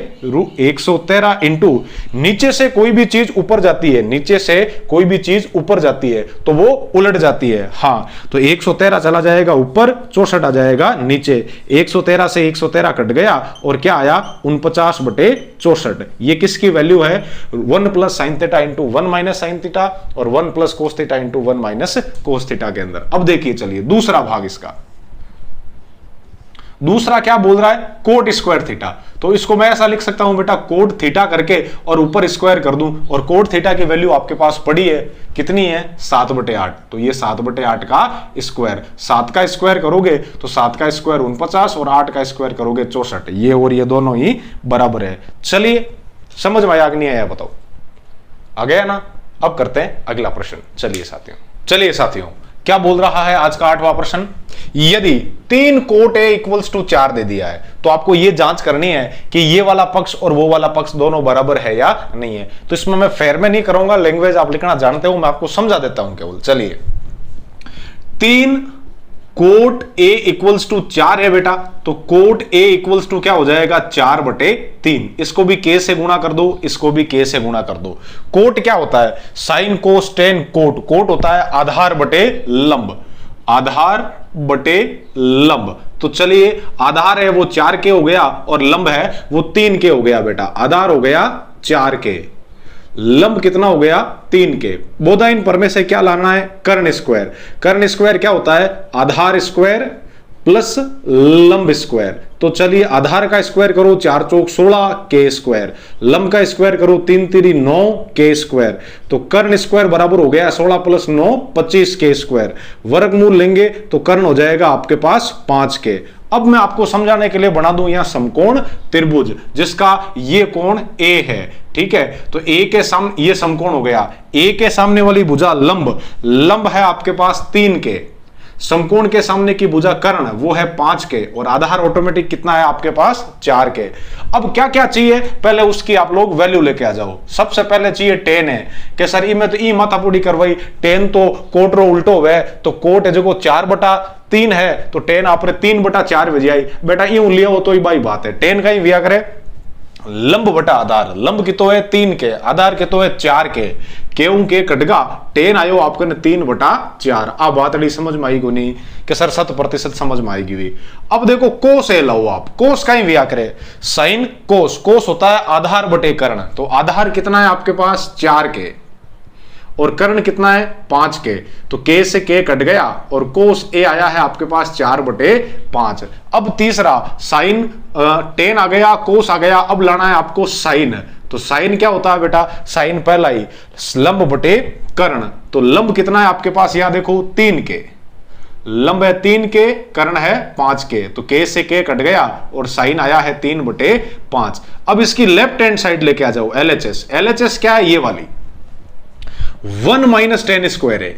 A: 113 इंटू नीचे से कोई भी चीज ऊपर जाती है, नीचे से कोई भी चीज ऊपर जाती है तो वो उलट जाती है। हाँ, तो 113 चला जाएगा ऊपर, 64 आ जाएगा नीचे, 113 से 113 कट गया और क्या आया 49 बटे 64। ये किसकी वैल्यू है 1 plus sine theta into 1 minus sine theta और 1 plus cos theta into 1 minus cos theta के अंदर। अब देखिए चलिए दूसरा भाग इसका, दूसरा क्या बोल रहा है कोट स्क्वायर थीटा। तो इसको मैं ऐसा लिख सकता हूं बेटा कोट थीटा करके और ऊपर स्क्वायर कर दूं, और कोट थीटा की वैल्यू आपके पास पड़ी है कितनी है 7/8, तो ये 7/8 का स्क्वायर, 7 का स्क्वायर करोगे तो 7 का स्क्वायर 49 और 8 का स्क्वायर करोगे 64, ये और ये दोनों ही बराबर है। चलिए समझ में आया कि नहीं आया बताओ, आ गया ना। अब करते हैं अगला प्रश्न। चलिए साथियों क्या बोल रहा है आज का 8वां प्रश्न, यदि 3 कोट ए इक्वल्स टू 4 दे दिया है तो आपको यह जांच करनी है कि ये वाला पक्ष और वो वाला पक्ष दोनों बराबर है या नहीं है। तो इसमें मैं फेर में नहीं करूंगा, लैंग्वेज आप लिखना जानते हो, मैं आपको समझा देता हूं केवल। चलिए 3 कोट ए इक्वल्स टू 4 है बेटा, तो कोट ए इक्वल्स टू क्या हो जाएगा 4/3, इसको भी के से गुणा कर दो, इसको भी के से गुणा कर दो। कोट क्या होता है sine cos tan cot, cot होता है आधार बटे लंब, आधार बटे लंब। तो चलिए आधार है वो 4 के हो गया और लंब है वो 3 के हो गया बेटा, आधार हो गया 4 के, लंब कितना हो गया 3 के। बोधा इन पर में से क्या लाना है कर्ण स्क्वायर, कर्ण स्क्वायर क्या होता है आधार स्क्वायर प्लस लंब स्क्वायर। तो चलिए आधार का स्क्वायर करो 4 चौक 16 के स्क्वायर, लंब का स्क्वायर करो 3 3 9 के स्क्वायर, तो कर्ण स्क्वायर बराबर हो गया 16 प्लस 9 25 के स्क्वायर। वर्गमूल लेंगे तो कर्ण हो जाएगा आपके पास 5 के। अब मैं आपको समझाने के लिए बना दूं यहां समकोण त्रिभुज जिसका ये कोण ए है, ठीक है। तो ए के सामने ये समकोण हो गया, ए के सामने वाली भुजा लंब, लंब है आपके पास 3 के, समकोण के सामने की भुजा कर्ण वो है 5 के, और आधार ऑटोमेटिक कितना है आपके पास 4 के। अब क्या क्या चाहिए पहले उसकी आप लोग वैल्यू लेके आ जाओ। सबसे पहले चाहिए टेन है कि सर में तो ई माथा पूरी करवाई, टेन तो कोट रो उल्टो है, तो कोट है जो 4/3 है तो टेन आप 3/4 बज आई बेटा, यूं लिया हो तो ही बाई बात है। टेन का ही व्या करे लंब बटा आधार, लंब की तो है 3 के, आधार के तो है 4 के, क्यों के कटगा टेन आयो आपको 3/4। अब बात समझ में आई को नहीं कि सर 100% समझ में आएगी भी। अब देखो कोस है लो, आप कोस का ही व्या करे साइन कोस, कोस होता है आधार बटे कर्ण, तो आधार कितना है आपके पास 4 के और कर्ण कितना है 5 के, तो के से के कट गया और कोस ए आया है आपके पास 4/5। अब तीसरा साइन टेन आ गया, कोस आ गया, अब लाना है आपको साइन, तो साइन क्या होता है बेटा, साइन पहला ही लंब बटे कर्ण। तो लंब कितना है आपके पास, यहां देखो 3 के, लंब है 3 के, कर्ण है 5 के, तो के से के कट गया और साइन आया है 3/5। अब इसकी लेफ्ट हैंड साइड लेके आ जाओ, एलएचएस। एलएचएस क्या है, ये वाली 1 माइनस टेन स्क्वायर ए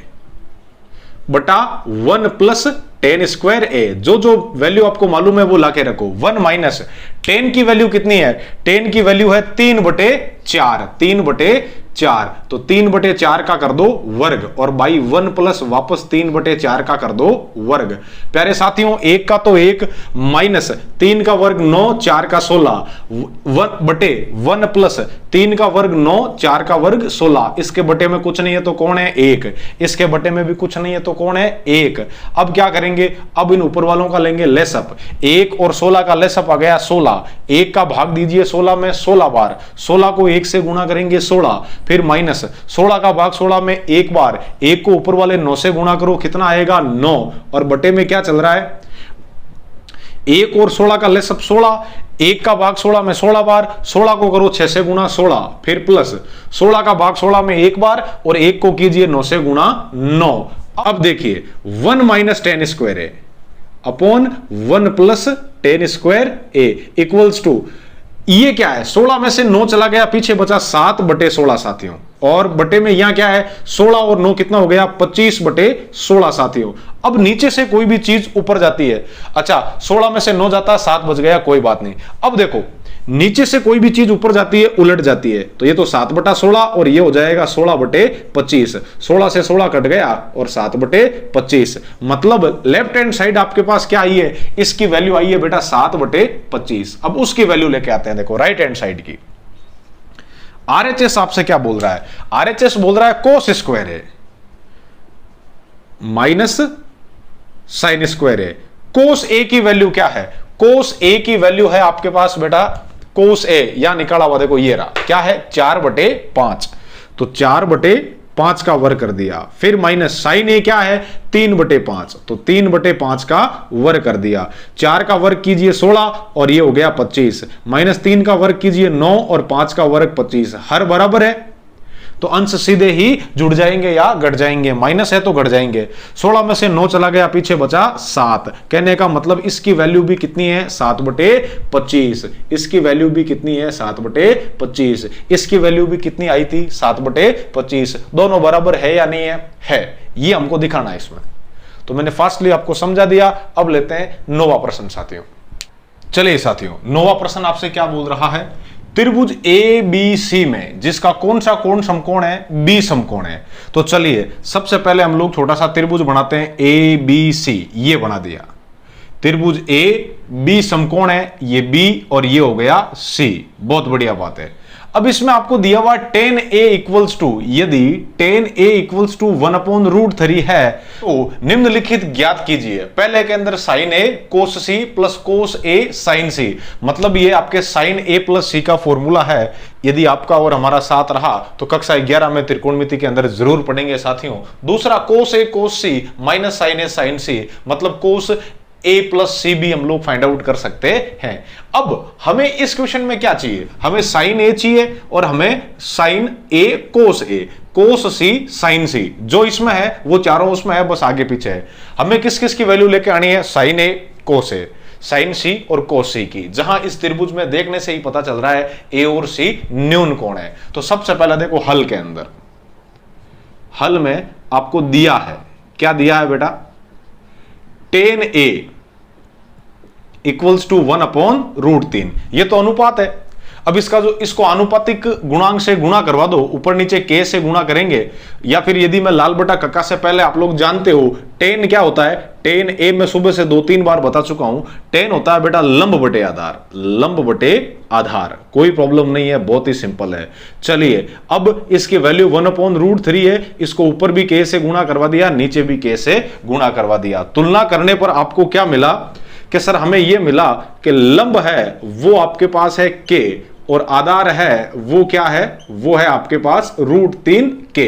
A: बटा 1 प्लस टेन स्क्वायर ए। जो जो वैल्यू आपको मालूम है वो लाके रखो। 1 माइनस टेन की वैल्यू कितनी है, टेन की वैल्यू है 3/4, 3/4, तो 3/4 का कर दो वर्ग, और बाई 1 प्लस वापस 3/4 का कर दो वर्ग। प्यारे साथियों, 1 का तो 1 माइनस 3 का वर्ग 9, 4 का 16, 1/1 प्लस 3 का वर्ग 9, 4 का वर्ग 16। इसके बटे में कुछ नहीं है तो कौन है, 1। इसके बटे में भी कुछ नहीं है तो कौन है, 1। अब क्या करेंगे, अब इन ऊपर वालों का लेंगे लेसअप। 1 और 16 का लेसअप आ गया 16। 1 का भाग दीजिए 16 में 16 बार, 16 को 1 से गुणा करेंगे 16, फिर माइनस 16 का भाग 16 में 1 बार, 1 को ऊपर वाले 9 से गुणा करो, कितना आएगा 9, और बटे में क्या चल रहा है, 1 और 16 का लेसअप 16, 1 का भाग 16 में 16 बार, 16 को करो 6 से गुणा 16, फिर प्लस 16 का भाग 16 में 1 बार, और 1 को कीजिए 9 से गुणा 9। अब देखिए 1 minus tan square A upon 1 plus tan square A equals to, ये क्या है, 16 में से 9 चला गया, पीछे बचा 7/16 साथियों, और बटे में यहां क्या है 16 और 9 कितना हो गया 25/16 साथियों। अब नीचे से कोई भी चीज ऊपर जाती है, अच्छा 16 में से 9 जाता है, 7 बच गया, कोई बात नहीं। अब देखो नीचे से कोई भी चीज ऊपर जाती है उलट जाती है, तो ये तो 7/16 और ये हो जाएगा 16/25। 16 से 16 कट गया और 7/25, मतलब लेफ्ट हैंड साइड आपके पास क्या आई है, इसकी वैल्यू आई है बेटा 7/25। अब उसकी वैल्यू लेके आते हैं, देखो राइट हैंड साइड की। आरएचएस आपसे क्या बोल रहा है, आरएचएस बोल रहा है कोस स्क्वायर है माइनस साइन स्क्वायर है। कोस ए की वैल्यू क्या है, कोस ए की वैल्यू है आपके पास बेटा, कोस ए यहां निकाला हुआ देखो, ये रहा क्या है 4/5, तो 4/5 का वर्ग कर दिया, फिर माइनस साइन ए क्या है 3/5, तो 3/5 का वर्ग कर दिया, 4 का वर्ग कीजिए 16 और ये हो गया 25, माइनस 3 का वर्ग कीजिए 9 और 5 का वर्ग 25, हर बराबर है, तो अंश सीधे ही जुड़ जाएंगे या घट जाएंगे, माइनस है तो घट जाएंगे। 16 में से 9 चला गया, पीछे बचा 7, कहने का मतलब इसकी वैल्यू भी कितनी है 7/25, इसकी वैल्यू भी कितनी है 7/25, इसकी वैल्यू भी कितनी आई थी 7/25, दोनों बराबर है या नहीं है, ये हमको दिखाना है इसमें। तो मैंने फास्टली आपको समझा दिया। अब लेते हैं नोवा प्रश्न साथियों। चलिए साथियों, नोवा प्रश्न आपसे क्या बोल रहा है, त्रिभुज ए बी सी में जिसका कौन सा कोण समकोण है, बी समकोण है। तो चलिए सबसे पहले हम लोग छोटा सा त्रिभुज बनाते हैं, ए बी सी, ये बना दिया त्रिभुज ए बी समकोण है, ये बी और ये हो गया सी, बहुत बढ़िया बात है। अब इसमें आपको दिया हुआ tan a इक्वल्स टू, यदि tan a इक्वल्स टू 1/√3 है तो निम्नलिखित ज्ञात कीजिए। पहले के अंदर sin a cos c plus cos a sin c, मतलब ये आपके sin a प्लस c का फॉर्मूला है। यदि आपका और हमारा साथ रहा तो कक्षा 11 में त्रिकोणमिति के अंदर जरूर पढ़ेंगे साथियों। दूसरा cos a cos c minus sin a sin c, मतलब cos a प्लस सी भी हम लोग फाइंड आउट कर सकते हैं। अब हमें इस क्वेश्चन में क्या चाहिए, हमें साइन ए चाहिए और हमें साइन ए कोस सी साइन सी, जो इसमें है वो चारों उसमें है, बस आगे पीछे है। हमें किस किस की वैल्यू लेके आनी है, साइन ए कोस ए, साइन सी और कोस सी की, जहां इस त्रिभुज में देखने से ही पता चल रहा है ए और सी न्यून कोण है। तो सबसे पहले देखो हल के अंदर, हल में आपको दिया है, क्या दिया है बेटा, tan a इक्वल्स टू 1/√3, ये तो अनुपात है। अब इसका जो इसको आनुपातिक गुणांक से गुणा करवा दो, ऊपर नीचे k से गुणा करेंगे, या फिर यदि मैं लाल बटा कक्का से पहले, आप लोग जानते हो tan क्या होता है, tan a मैं सुबह से 2-3 बार बता चुका हूं, tan होता है बेटा लंब बटे आधार, लंब बटे आधार, कोई प्रॉब्लम नहीं है, बहुत ही सिंपल है। चलिए अब इसकी वैल्यू 1/√3 है, इसको ऊपर भी k से गुणा करवा दिया, नीचे भी k से गुणा करवा दिया। तुलना करने पर आपको क्या मिला कि सर हमें यह मिला कि लंब है वो आपके पास है k और आधार है वो क्या है, वो है आपके पास √3k।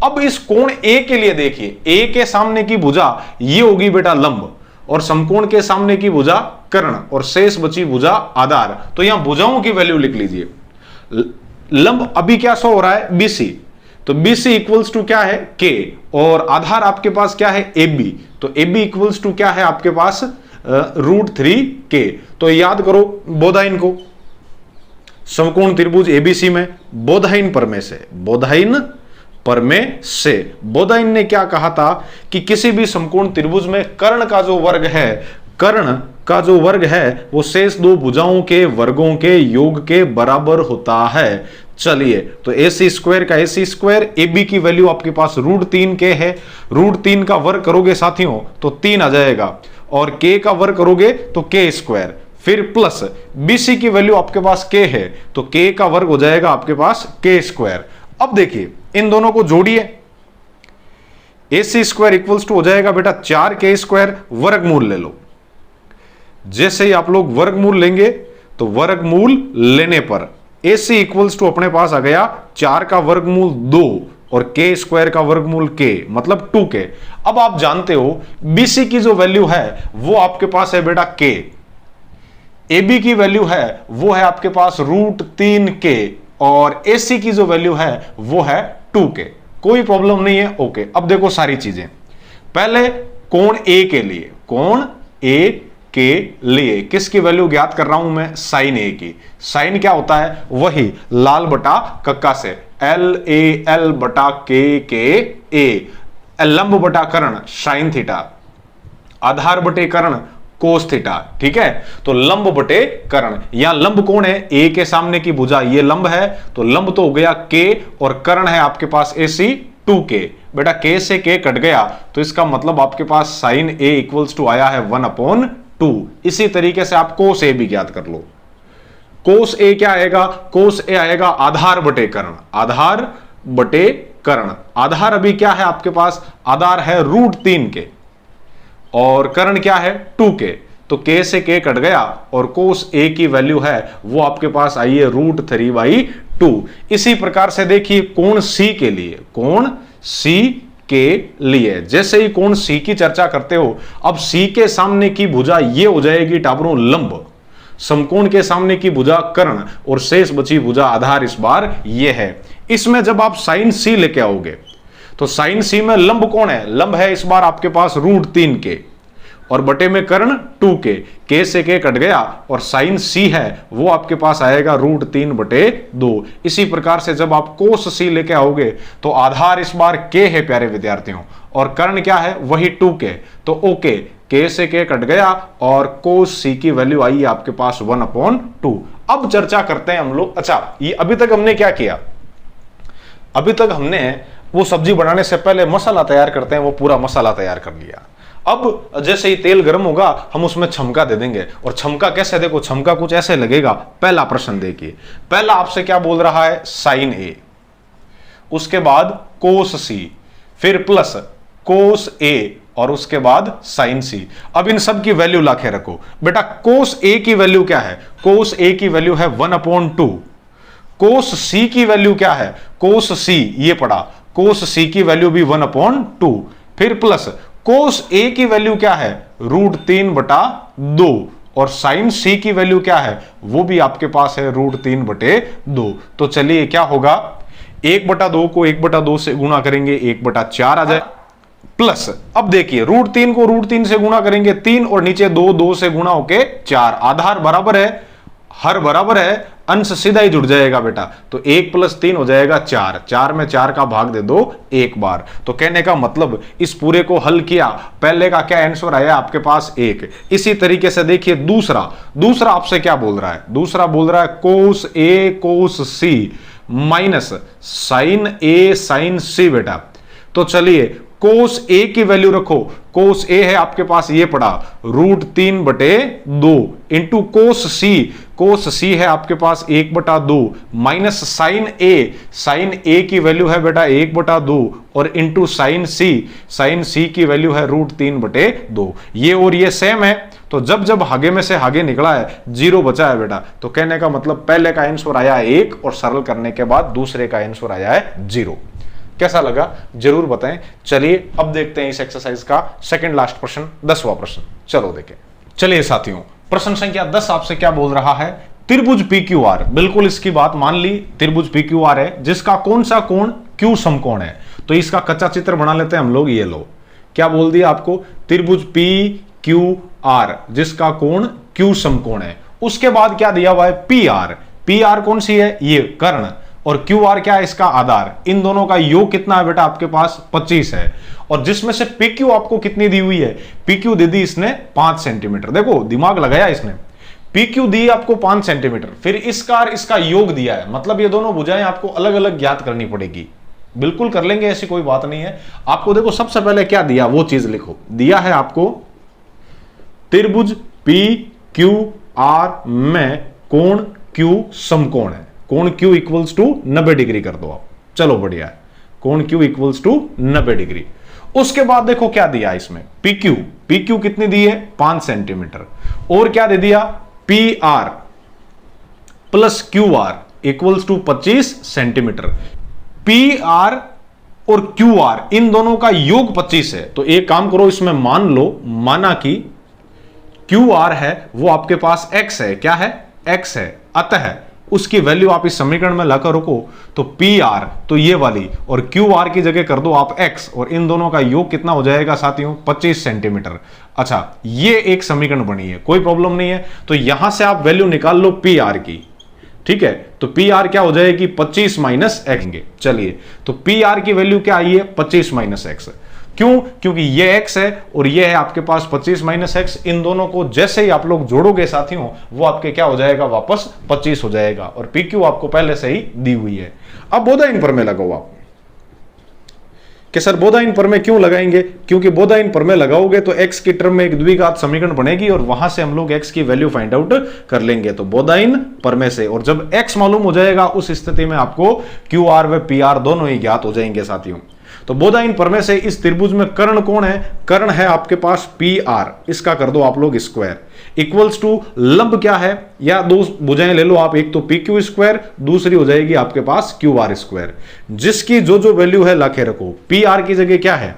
A: अब इस कोण A के लिए देखिए, A के सामने की भुजा ये होगी बेटा लंब, और समकोण के सामने की भुजा कर्ण, और शेष बची भुजा आधार। तो यहां भुजाओं की वैल्यू लिख लीजिए, लंब अभी क्या शो हो रहा है, BC, तो BC इक्वल्स टू क्या है, K, और आधार आपके पास क्या है, AB, तो AB इक्वल्स टू क्या है आपके पास √3K। तो याद करो बोधाइन को, समकोण त्रिभुज ABC में बोधाइन प्रमेय से, बोधाइन प्रमेय से बोधाइन ने क्या कहा था कि किसी भी समकोण त्रिभुज में कर्ण का जो वर्ग है, कर्ण का जो वर्ग है वो शेष दो भुजाओं के वर्गों के योग के बराबर होता है। चलिए, तो AC² का AC², AB की वैल्यू आपके पास √3K है, √3 का वर्ग करोगे साथियों तो 3 आ जाएगा, और K का वर्ग करोगे तो K², फिर प्लस BC की वैल्यू आपके पास K है तो K का वर्ग हो जाएगा आपके पास K²। अब देखिए इन दोनों को जोड़िए, AC² इक्वल्स टू हो जाएगा बेटा 4K², वर्गमूल ले लो। जैसे ही आप लोग वर्गमूल लेंगे तो वर्गमूल लेने पर AC इक्वल्स टू अपने पास आ गया 4 का वर्गमूल 2 और K² का वर्गमूल K, मतलब 2K। अब आप जानते हो BC की जो वैल्यू है वो आपके पास है बेटा K, AB की वैल्यू है वो है आपके पास √3K, और AC की जो वैल्यू है वो है 2K। कोई प्रॉब्लम नहीं है, ओके। अब देखो सारी चीजें, पहले कोण A के लिए, कोण A के लिए किसकी वैल्यू ज्ञात कर रहा हूं मैं, साइन A की। साइन क्या होता है, वही लाल बटा कक्का से LAL बटा KKA, लंब बटा कर्ण साइन थीटा, आधार बटे कर्ण कोस थीटा, ठीक है। तो लंब बटे कर्ण, यहां लंब कौन है, A के सामने की भुजा ये लंब है, तो लंब तो हो गया K, और कर्ण है आपके पास AC 2K। बेटा K से K कट गया तो इसका मतलब आपके पास साइन A इक्वल्स टू आया है 1/2। इसी तरीके से आप कोस A भी ज्ञात कर लो। कोस A क्या आएगा, कोस A आएगा आधार बटे कर्ण, आधार बटे कर्ण। आधार अभी क्या है आपके पास, आधार है √3K, और कर्ण क्या है 2K, तो K से K कट गया, और कोस A की वैल्यू है वो आपके पास आई है √3/2। इसी प्रकार से देखिए कोण C के लिए, कोण C के लिए, जैसे ही कोण C की चर्चा करते हो, अब C के सामने की भुजा ये हो जाएगी टाबरों लंब, समकोण के सामने की भुजा कर्ण, और शेष बची भुजा आधार इस बार ये है। इसमें जब आप साइन C लेके आओगे तो साइन C में लंब कौन है, लंब है इस बार आपके पास √3K, और बटे में कर्ण 2K, K से K कट गया, और साइन C है वो आपके पास आएगा √3/2। इसी प्रकार से जब आप कोस C लेके आओगे तो आधार इस बार K है प्यारे विद्यार्थियों, और कर्ण क्या है वही 2K, तो ओके K से K कट गया, और कोस C की वैल्यू आई है आपके पास 1/2। अब चर्चा करते हैं हम लोग, अच्छा ये अभी तक हमने क्या किया, अभी तक हमने वो सब्जी बनाने से पहले मसाला तैयार करते हैं, वो पूरा मसाला तैयार कर लिया। अब जैसे ही तेल गर्म होगा हम उसमें छमका दे देंगे, और छमका कैसे, देखो छमका कुछ ऐसे लगेगा। पहला प्रश्न देखिए, पहला आपसे क्या बोल रहा है, साइन A, उसके बाद कोस C, फिर प्लस कोस A, और उसके बाद साइन C। अब इन सब की वैल्यू लाके रखो। बेटा कोस A की वैल्यू क्या है, कोस A की वैल्यू है 1/2। कोस C की वैल्यू क्या है, कोस C ये पढ़ा, कोस C की वैल्यू भी 1/2, फिर प्लस कोस A की वैल्यू क्या है √3/2, और साइन C की वैल्यू क्या है वो भी आपके पास है √3/2। तो चलिए क्या होगा, 1/2 को 1/2 से गुणा करेंगे 1/4 आ जाए, प्लस अब देखिए √3 को √3 से गुणा करेंगे 3, और नीचे 2 से गुणा होके 4। आधार बराबर है, हर बराबर है, अंश सीधा ही जुड़ जाएगा बेटा, तो 1 + 3 हो जाएगा 4, 4 में 4 का भाग दे दो एक बार। तो कहने का मतलब इस पूरे को हल किया, पहले का क्या आंसर आया आपके पास 1। इसी तरीके से देखिए दूसरा आपसे क्या बोल रहा है, दूसरा बोल रहा है cos A cos C minus sine A sine C बेटा। तो चलिए कोस A की वैल्यू रखो, कोस A है आपके पास ये पड़ा √3/2 इंटू कोस C, कोस C है आपके पास 1/2 माइनस साइन A की वैल्यू है बेटा 1/2, और इंटू साइन C की वैल्यू है √3/2। ये और ये सेम है, तो जब हागे में से हागे निकला है 0 बचा है बेटा, तो कहने का मतलब पहले का आंसर आया 1, और सरल करने के बाद दूसरे का आंसर आया है 0। कैसा लगा जरूर बताएं। चलिए अब देखते हैं इस एक्सरसाइज का सेकंड लास्ट प्रश्न, 10वां प्रश्न। चलो देखें। चलिए साथियों, प्रश्न संख्या 10 आपसे क्या बोल रहा है त्रिभुज पी क्यू आर, बिल्कुल इसकी बात मान ली, त्रिभुज पी क्यू आर है जिसका कौन सा कोण क्यू समकोण है। तो इसका कच्चा चित्र बना लेते हैं हम लोग। ये लो, क्या बोल दिया आपको, त्रिभुज पी क्यू आर जिसका कोण क्यू समकोण है। उसके बाद क्या दिया हुआ है, पी आर। पी आर कौन सी है, ये कर्ण, और क्यू आर क्या है, इसका आधार। इन दोनों का योग कितना है बेटा आपके पास, 25 है। और जिसमें से पी क्यू आपको कितनी दी हुई है, पी क्यू दे दी इसने 5 सेंटीमीटर। देखो दिमाग लगाया इसने, पी क्यू दी आपको 5 सेंटीमीटर, फिर इसका योग दिया है, मतलब ये दोनों भुजाएं आपको अलग अलग ज्ञात करनी पड़ेगी। बिल्कुल कर लेंगे, ऐसी कोई बात नहीं है। आपको देखो सबसे पहले क्या दिया वो चीज लिखो। दिया है आपको त्रिभुज पी क्यू आर में कोण क्यू समकोण है। कोण क्यू इक्वल्स टू 90 डिग्री कर दो आप, चलो बढ़िया है, कोण क्यू इक्वल्स टू 90 डिग्री। उसके बाद देखो क्या दिया इसमें, पी क्यू कितनी दी है, 5 सेंटीमीटर, और क्या दे दिया, P R plus Q R equals to 25 centimetre. P R और क्यू आर इन दोनों का योग 25 है। तो एक काम करो, इसमें मान लो, माना कि क्यू आर है वो आपके पास x है, क्या है, x है, अतः उसकी वैल्यू आप इस समीकरण में लाकर रखो, तो पी आर तो ये वाली और क्यू आर की जगह कर दो आप x, और इन दोनों का योग कितना हो जाएगा साथियों, 25 सेंटीमीटर। अच्छा, ये एक समीकरण बनी है, कोई प्रॉब्लम नहीं है। तो यहां से आप वैल्यू निकाल लो पी आर की, ठीक है। तो पी आर क्या हो जाएगी, 25 माइनस एक्स। चलिए, तो पी आर की वैल्यू क्या आई है, 25 माइनस एक्स। क्यों, क्योंकि ये x है और ये है आपके पास 25 माइनस एक्स। इन दोनों को जैसे ही आप लोग जोड़ोगे साथियों, वो आपके क्या हो जाएगा, वापस 25 हो जाएगा, और पी क्यू आपको पहले से ही दी हुई है। अब बोधाइन प्रमेय लगाओ आप, कि सर बोधाइन प्रमेय क्यों लगाएंगे, क्योंकि बोधाइन प्रमेय लगाओगे तो x की टर्म में एक द्विघात समीकरण बनेगी और वहां से हम लोग x की वैल्यू फाइंड आउट कर लेंगे। तो बोधाइन प्रमेय से, और जब x मालूम हो जाएगा उस स्थिति में आपको क्यू आर व पी आर दोनों ही ज्ञात हो जाएंगे साथियों। तो बोधाइन प्रमेय से इस त्रिभुज में कर्ण कौन है, कर्ण है आपके पास पी आर, इसका कर दो आप लोग स्क्वायर, इक्वल्स टू लंब क्या है, या दो भुजाएं ले लो आप, एक तो पी क्यू स्क्वायर, दूसरी हो जाएगी आपके पास क्यू आर स्क्वायर, जिसकी जो वैल्यू है लाके रखो। पी आर की जगह क्या है,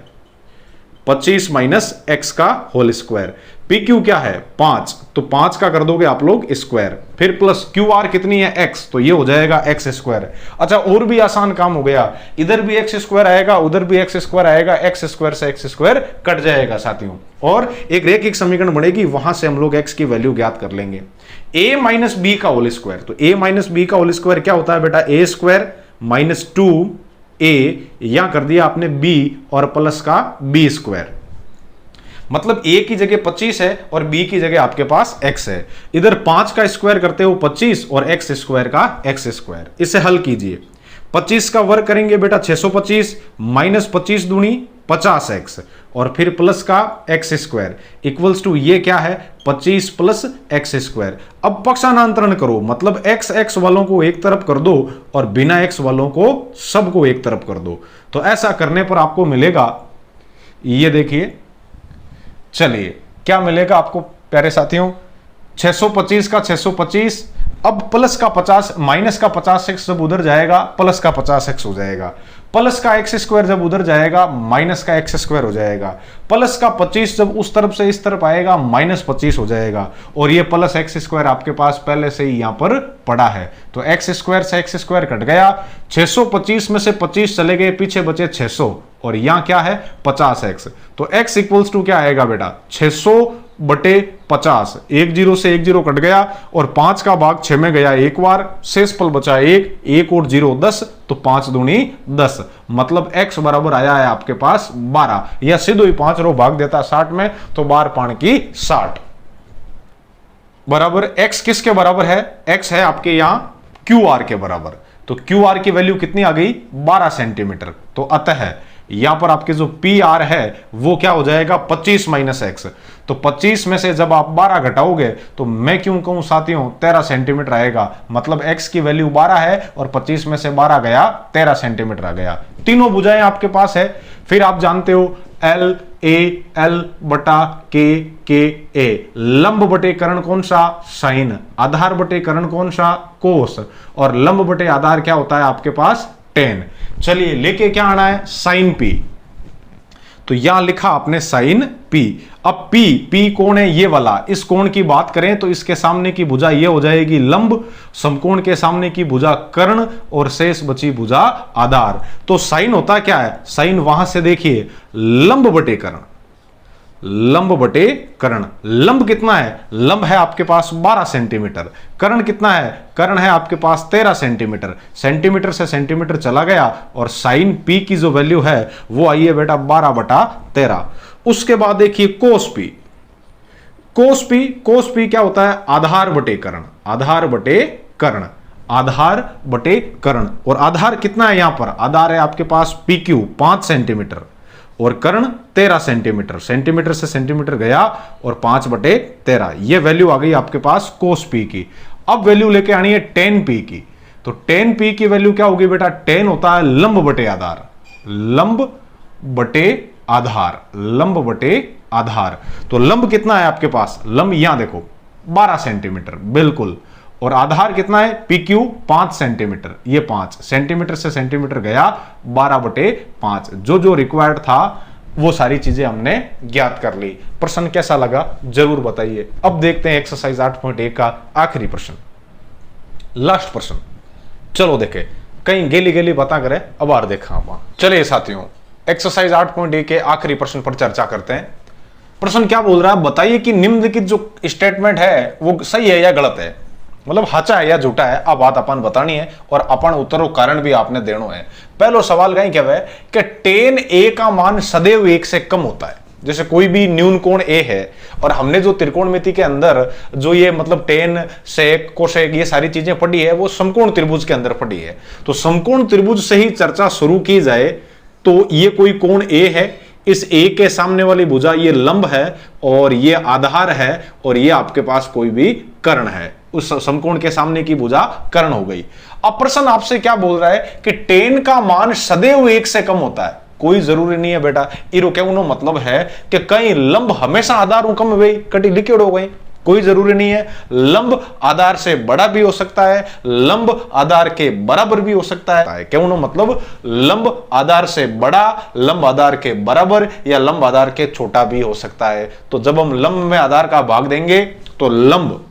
A: 25 माइनस एक्स का होल स्क्वायर। पी क्यू क्या है, 5, तो 5 का कर दोगे आप लोग स्क्वायर, फिर प्लस क्यू आर कितनी है, एक्स, तो ये हो जाएगा एक्स स्क्वायर। अच्छा, और भी आसान काम हो गया, इधर भी एक्स स्क्वायर आएगा, उधर भी एक्स स्क्वायर आएगा, एक्स स्क्वायर से एक्स स्क्वायर कट जाएगा साथियों, और एक रैखिक समीकरण बनेगी, वहां से हम लोग एक्स की वैल्यू ज्ञात कर लेंगे। ए माइनस बी का होल स्क्वायर, तो ए माइनस बी का होल स्क्वायर क्या होता है बेटा, ए स्क्वायर माइनस 2a, या कर दिया आपने b और प्लस का b स्क्वायर, मतलब a की जगह 25 है और b की जगह आपके पास x है। इधर 5 का स्क्वायर करते हो 25 और x स्क्वायर का x स्क्वायर। इसे हल कीजिए, 25 का वर्ग करेंगे बेटा 625, माइनस 25 दूनी 50x, और फिर प्लस का x स्क्वायर इक्वल्स टू ये क्या है, 25 प्लस x स्क्वायर। अब पक्षांतरण करो, मतलब x वालों को एक तरफ कर दो और बिना x वालों को सबको एक तरफ कर दो। तो ऐसा करने पर आपको मिलेगा, ये देखिए, चलिए क्या मिलेगा आपको प्यारे साथियों, 625 का 625, अब प्लस का 50 माइनस का 50x जब उधर जाएगा प्लस का 50x हो जाएगा, प्लस का x स्क्वायर जब उधर जाएगा माइनस का x स्क्वायर हो जाएगा, प्लस का 25 जब उस तरफ से इस तरफ आएगा माइनस 25 हो जाएगा, और ये प्लस x स्क्वायर आपके पास पहले से ही यहां पर पड़ा है। तो x स्क्वायर से x स्क्वायर कट गया, 625 में से 25 चले गए, पीछे बचे 600, और यहां क्या है 50x। तो x इक्वल्स टू क्या आएगा बेटा, 600 बटे 50, 1 0 से 1 0 कट गया, और 5 का भाग 6 में गया एक बार, शेष पल बचा 1 और 0 10, तो 5 दूनी 10, मतलब x बराबर आया है आपके पास 12, या सीधो ही 5 रो भाग देता 60 में, तो 12 5 की 60 बराबर x किसके बराबर है, x है आपके यहां क्यू आर के बराबर। तो क्यू आर की वैल्यू कितनी आ गई, 12 सेंटीमीटर। तो अतः यहां पर आपके जो पी आर है वो क्या हो जाएगा, 25 माइनस एक्स। तो 25 में से जब आप 12 घटाओगे तो मैं क्यों कहूं साथियों 13 सेंटीमीटर आएगा, मतलब x की वैल्यू 12 है और 25 में से 12 गया 13 सेंटीमीटर आ गया। तीनों भुजाएं आपके पास है। फिर आप जानते हो एल ए एल बटा के ए, लंब बटे कर्ण कौन सा, साइन, आधार बटे कर्ण कौन सा, कोस, और लंब बटे आधार क्या होता है आपके पास, टेन। चलिए लेके क्या आना है, साइन पी। तो यहां लिखा आपने साइन पी। अब पी कोण है ये वाला, इस कोण की बात करें तो इसके सामने की भुजा ये हो जाएगी लंब, समकोण के सामने की भुजा कर्ण और शेष बची भुजा आधार। तो साइन होता क्या है, साइन वहां से देखिए लंब बटे कर्ण, लंब बटे कर्ण। लंब कितना है, लंब है आपके पास 12 सेंटीमीटर, कर्ण कितना है, कर्ण है आपके पास 13 सेंटीमीटर। सेंटीमीटर से सेंटीमीटर चला गया और साइन पी की जो वैल्यू है वो आई है बेटा 12/13। उसके बाद देखिए कोस पी, कोस पी क्या होता है, आधार बटे कर्ण, आधार बटे कर्ण, आधार बटे कर्ण। और आधार कितना है यहां पर, आधार है आपके पास पी क्यू 5 सेंटीमीटर और कर्ण 13 सेंटीमीटर, सेंटीमीटर से सेंटीमीटर गया और 5/13, ये वैल्यू आ गई आपके पास कोस पी की। अब वैल्यू लेके आनी है टेन पी की, तो टेन पी की वैल्यू क्या होगी बेटा, टेन होता है लंब बटे आधार, लंब बटे आधार, लंब बटे आधार। तो लंब कितना है आपके पास, लंब यहां देखो 12 सेंटीमीटर बिल्कुल, और आधार कितना है पी क्यू 5 सेंटीमीटर, ये 5 सेंटीमीटर से सेंटीमीटर गया 12/5। जो जो रिक्वायर्ड था वो सारी चीजें हमने ज्ञात कर ली। प्रश्न कैसा लगा जरूर बताइए। अब देखते हैं एक्सरसाइज 8.1 का आखिरी प्रश्न, लास्ट प्रश्न। चलो देखे, कहीं गेली गेली बता करे अब आर देखा आप। चलिए साथियों, एक्सरसाइज 8.1 के आखिरी प्रश्न पर चर्चा करते हैं। प्रश्न क्या बोल रहा है, बताइए कि निम्नलिखित जो स्टेटमेंट है वो सही है या गलत है, मतलब हाचा है या झूठा है। अब बात अपन बतानी है और अपन उत्तर और कारण भी आपने देना है। पहलो सवाल कहीं क्या है कि टेन ए का मान सदैव 1 से कम होता है। जैसे कोई भी न्यून कोण ए है और हमने जो त्रिकोणमिति के अंदर जो ये मतलब टेन सेक कोसेक ये सारी चीजें पढ़ी है वो समकोण त्रिभुज के अंदर पढ़ी है। तो समकोण त्रिभुज से ही चर्चा शुरू की जाए तो ये कोई कोण ए है, इस ए के सामने वाली भुजा ये लंब है और ये आधार है और ये आपके पास कोई भी कर्ण है, उस समकोण के सामने की भुजा कर्ण हो गई। अब प्रश्न आपसे क्या बोल रहा है कि टेन का मान सदैव 1 से कम होता है। कोई जरूरी नहीं है बेटा, इरो क्या उन्होंने मतलब है कि कहीं लंब हमेशा आधार कम हुई कटी लिक्विड हो गई, कोई जरूरी नहीं है। लंब आधार से बड़ा भी हो सकता है, लंब आधार के बराबर भी हो सकता है। क्या उन्होंने मतलब लंब आधार से बड़ा, लंब आधार के बराबर या लंब आधार के छोटा भी हो सकता है। तो जब हम लंब में आधार का भाग देंगे तो लंब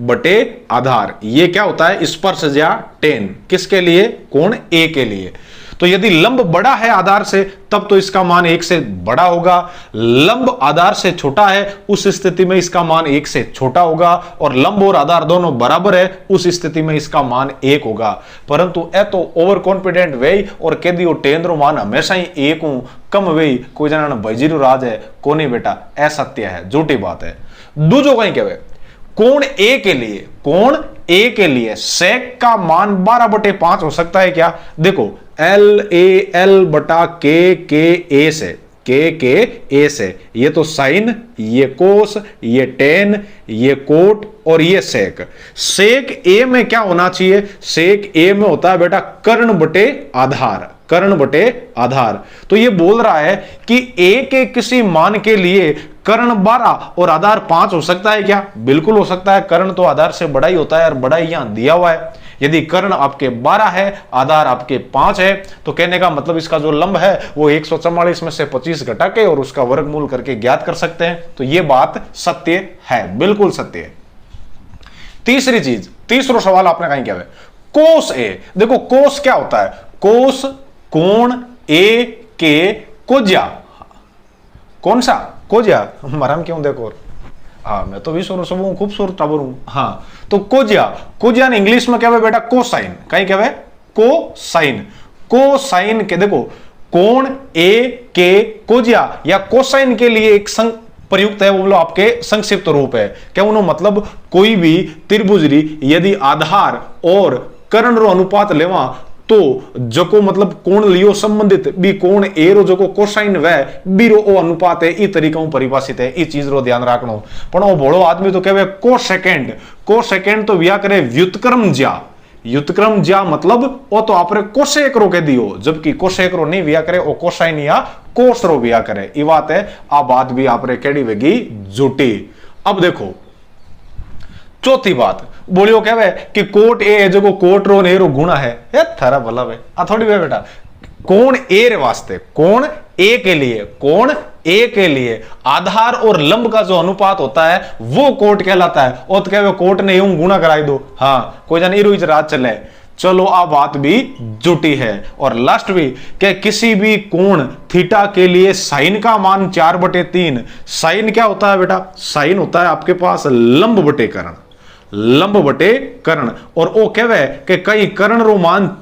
A: बटे आधार, ये क्या होता है स्पर्शज्या टेन, किसके लिए, कोण ए के लिए। तो यदि लंब बड़ा है आधार से तब तो इसका मान 1 से बड़ा होगा, लंब आधार से छोटा है उस स्थिति में इसका मान 1 से छोटा होगा, और लंब और आधार दोनों बराबर है उस स्थिति में इसका मान 1 होगा। परंतु ए तो ओवर कॉन्फिडेंट वे और कह दियो टेन रो मान हमेशा ही 1 हूं कम वे कोई जना भजीरो राज है कोने बेटा, असत्य है, झूठी बात है। दूजो कहीं कहवे कोण ए के लिए, कोण ए के लिए सेक का मान 12/5 हो सकता है क्या, देखो एल ए एल बटा के ए से, के ए से, ये तो साइन, ये कोस, ये टेन, ये कोट और ये सेक। सेक ए में क्या होना चाहिए, सेक ए में होता है बेटा कर्ण बटे आधार, कर्ण बटे आधार। तो ये बोल रहा है कि ए के किसी मान के लिए कर्ण 12 और आधार 5 हो सकता है क्या, बिल्कुल हो सकता है। कर्ण तो आधार से बड़ा ही होता है और बड़ा ही यहां दिया हुआ है। यदि कर्ण आपके 12 है, आधार आपके 5 है, तो कहने का मतलब इसका जो लंब है वो 144 में से 25 घटा के और उसका वर्गमूल करके ज्ञात कर सकते हैं। तो ये बात सत्य है, बिल्कुल सत्य है। तीसरी चीज, तीसरा सवाल आपने कहीं क्या है, कोस ए। देखो कोस क्या होता है, कोस कोण ए के कोज्या, कौन सा कोज्या, हमारा क्यों देखो, हाँ मैं तो भी सब खूबसूरत टाबर हूं। हाँ तो कोज्या, कोज्या ने इंग्लिश में क्या है बेटा कोसाइन, कहीं क्या है कोसाइन, कोसाइन के देखो कोण ए के कोज्या या कोसाइन के लिए एक प्रयुक्त है, वो बोलो आपके संक्षिप्त रूप है। क्या उन्होंने मतलब कोई भी त्रिभुजरी यदि आधार और कर्ण रो अनुपात लेवा तो जको मतलब कोण लियो संबंधित बी कोण ए रो जको कोसाइन वे बी रो ओ अनुपात है, ई तरीका परिभाषित है, ई चीज रो ध्यान रखनो। पण वो बड़ो आदमी तो कहवे को सेकंड, को सेकंड तो व्या करे व्युत्क्रम ज्या, व्युत्क्रम ज्या मतलब वो तो आपरे कोसेक रो कह दियो, जबकि कोसेक रो नहीं व्या करे ओ कोसाइन या कोस रो व्या करे, ई बात है। आ बात भी आपरे केड़ी वेगी झूठी। अब देखो चौथी बात बोलियो कहवे कि कोट ए जो कोट रो ने रो गुणा है, ये थारा भला वे आ थोड़ी वे बेटा, कोण ए रे वास्ते, कोण ए के लिए, कोण ए के लिए आधार और लंब का जो अनुपात होता है वो कोट कहलाता है। और तो क्या कोट ने यूं गुणा कराई दो, हाँ कोई जान इरुज रात चले। चलो आ बात भी जुटी है। और लास्ट भी कि किसी भी कोण थीटा के लिए साइन का मान 4/3। साइन क्या होता है बेटा? साइन होता है आपके पास लंब बटे कर्ण, लंब बटे कर्ण। और वो कहवे कि कई कर्ण रो मान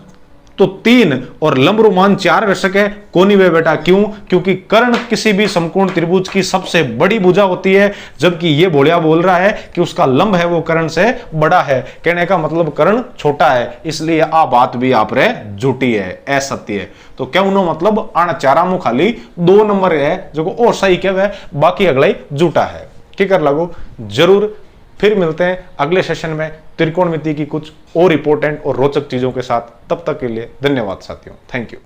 A: तो 3 और लंब रो मान 4 रह सके, कोनी वे बेटा। क्यों? क्योंकि कर्ण किसी भी समकोण त्रिभुज की सबसे बड़ी भुजा होती है, जबकि ये भोलिया बोल रहा है कि उसका लंब है वो कर्ण से बड़ा है। कहने का मतलब कर्ण छोटा है, इसलिए आ बात भी आप रे झूठी है, असत्य है। तो क्या उन्हों मतलब आना चारा मुंह खाली 2 नंबर है जो और सही कहवे, बाकी अगला ही झूठा है। ठीक कर लगो जरूर। फिर मिलते हैं अगले सेशन में त्रिकोणमिति की कुछ और इंपॉर्टेंट और रोचक चीजों के साथ। तब तक के लिए धन्यवाद साथियों, थैंक यू।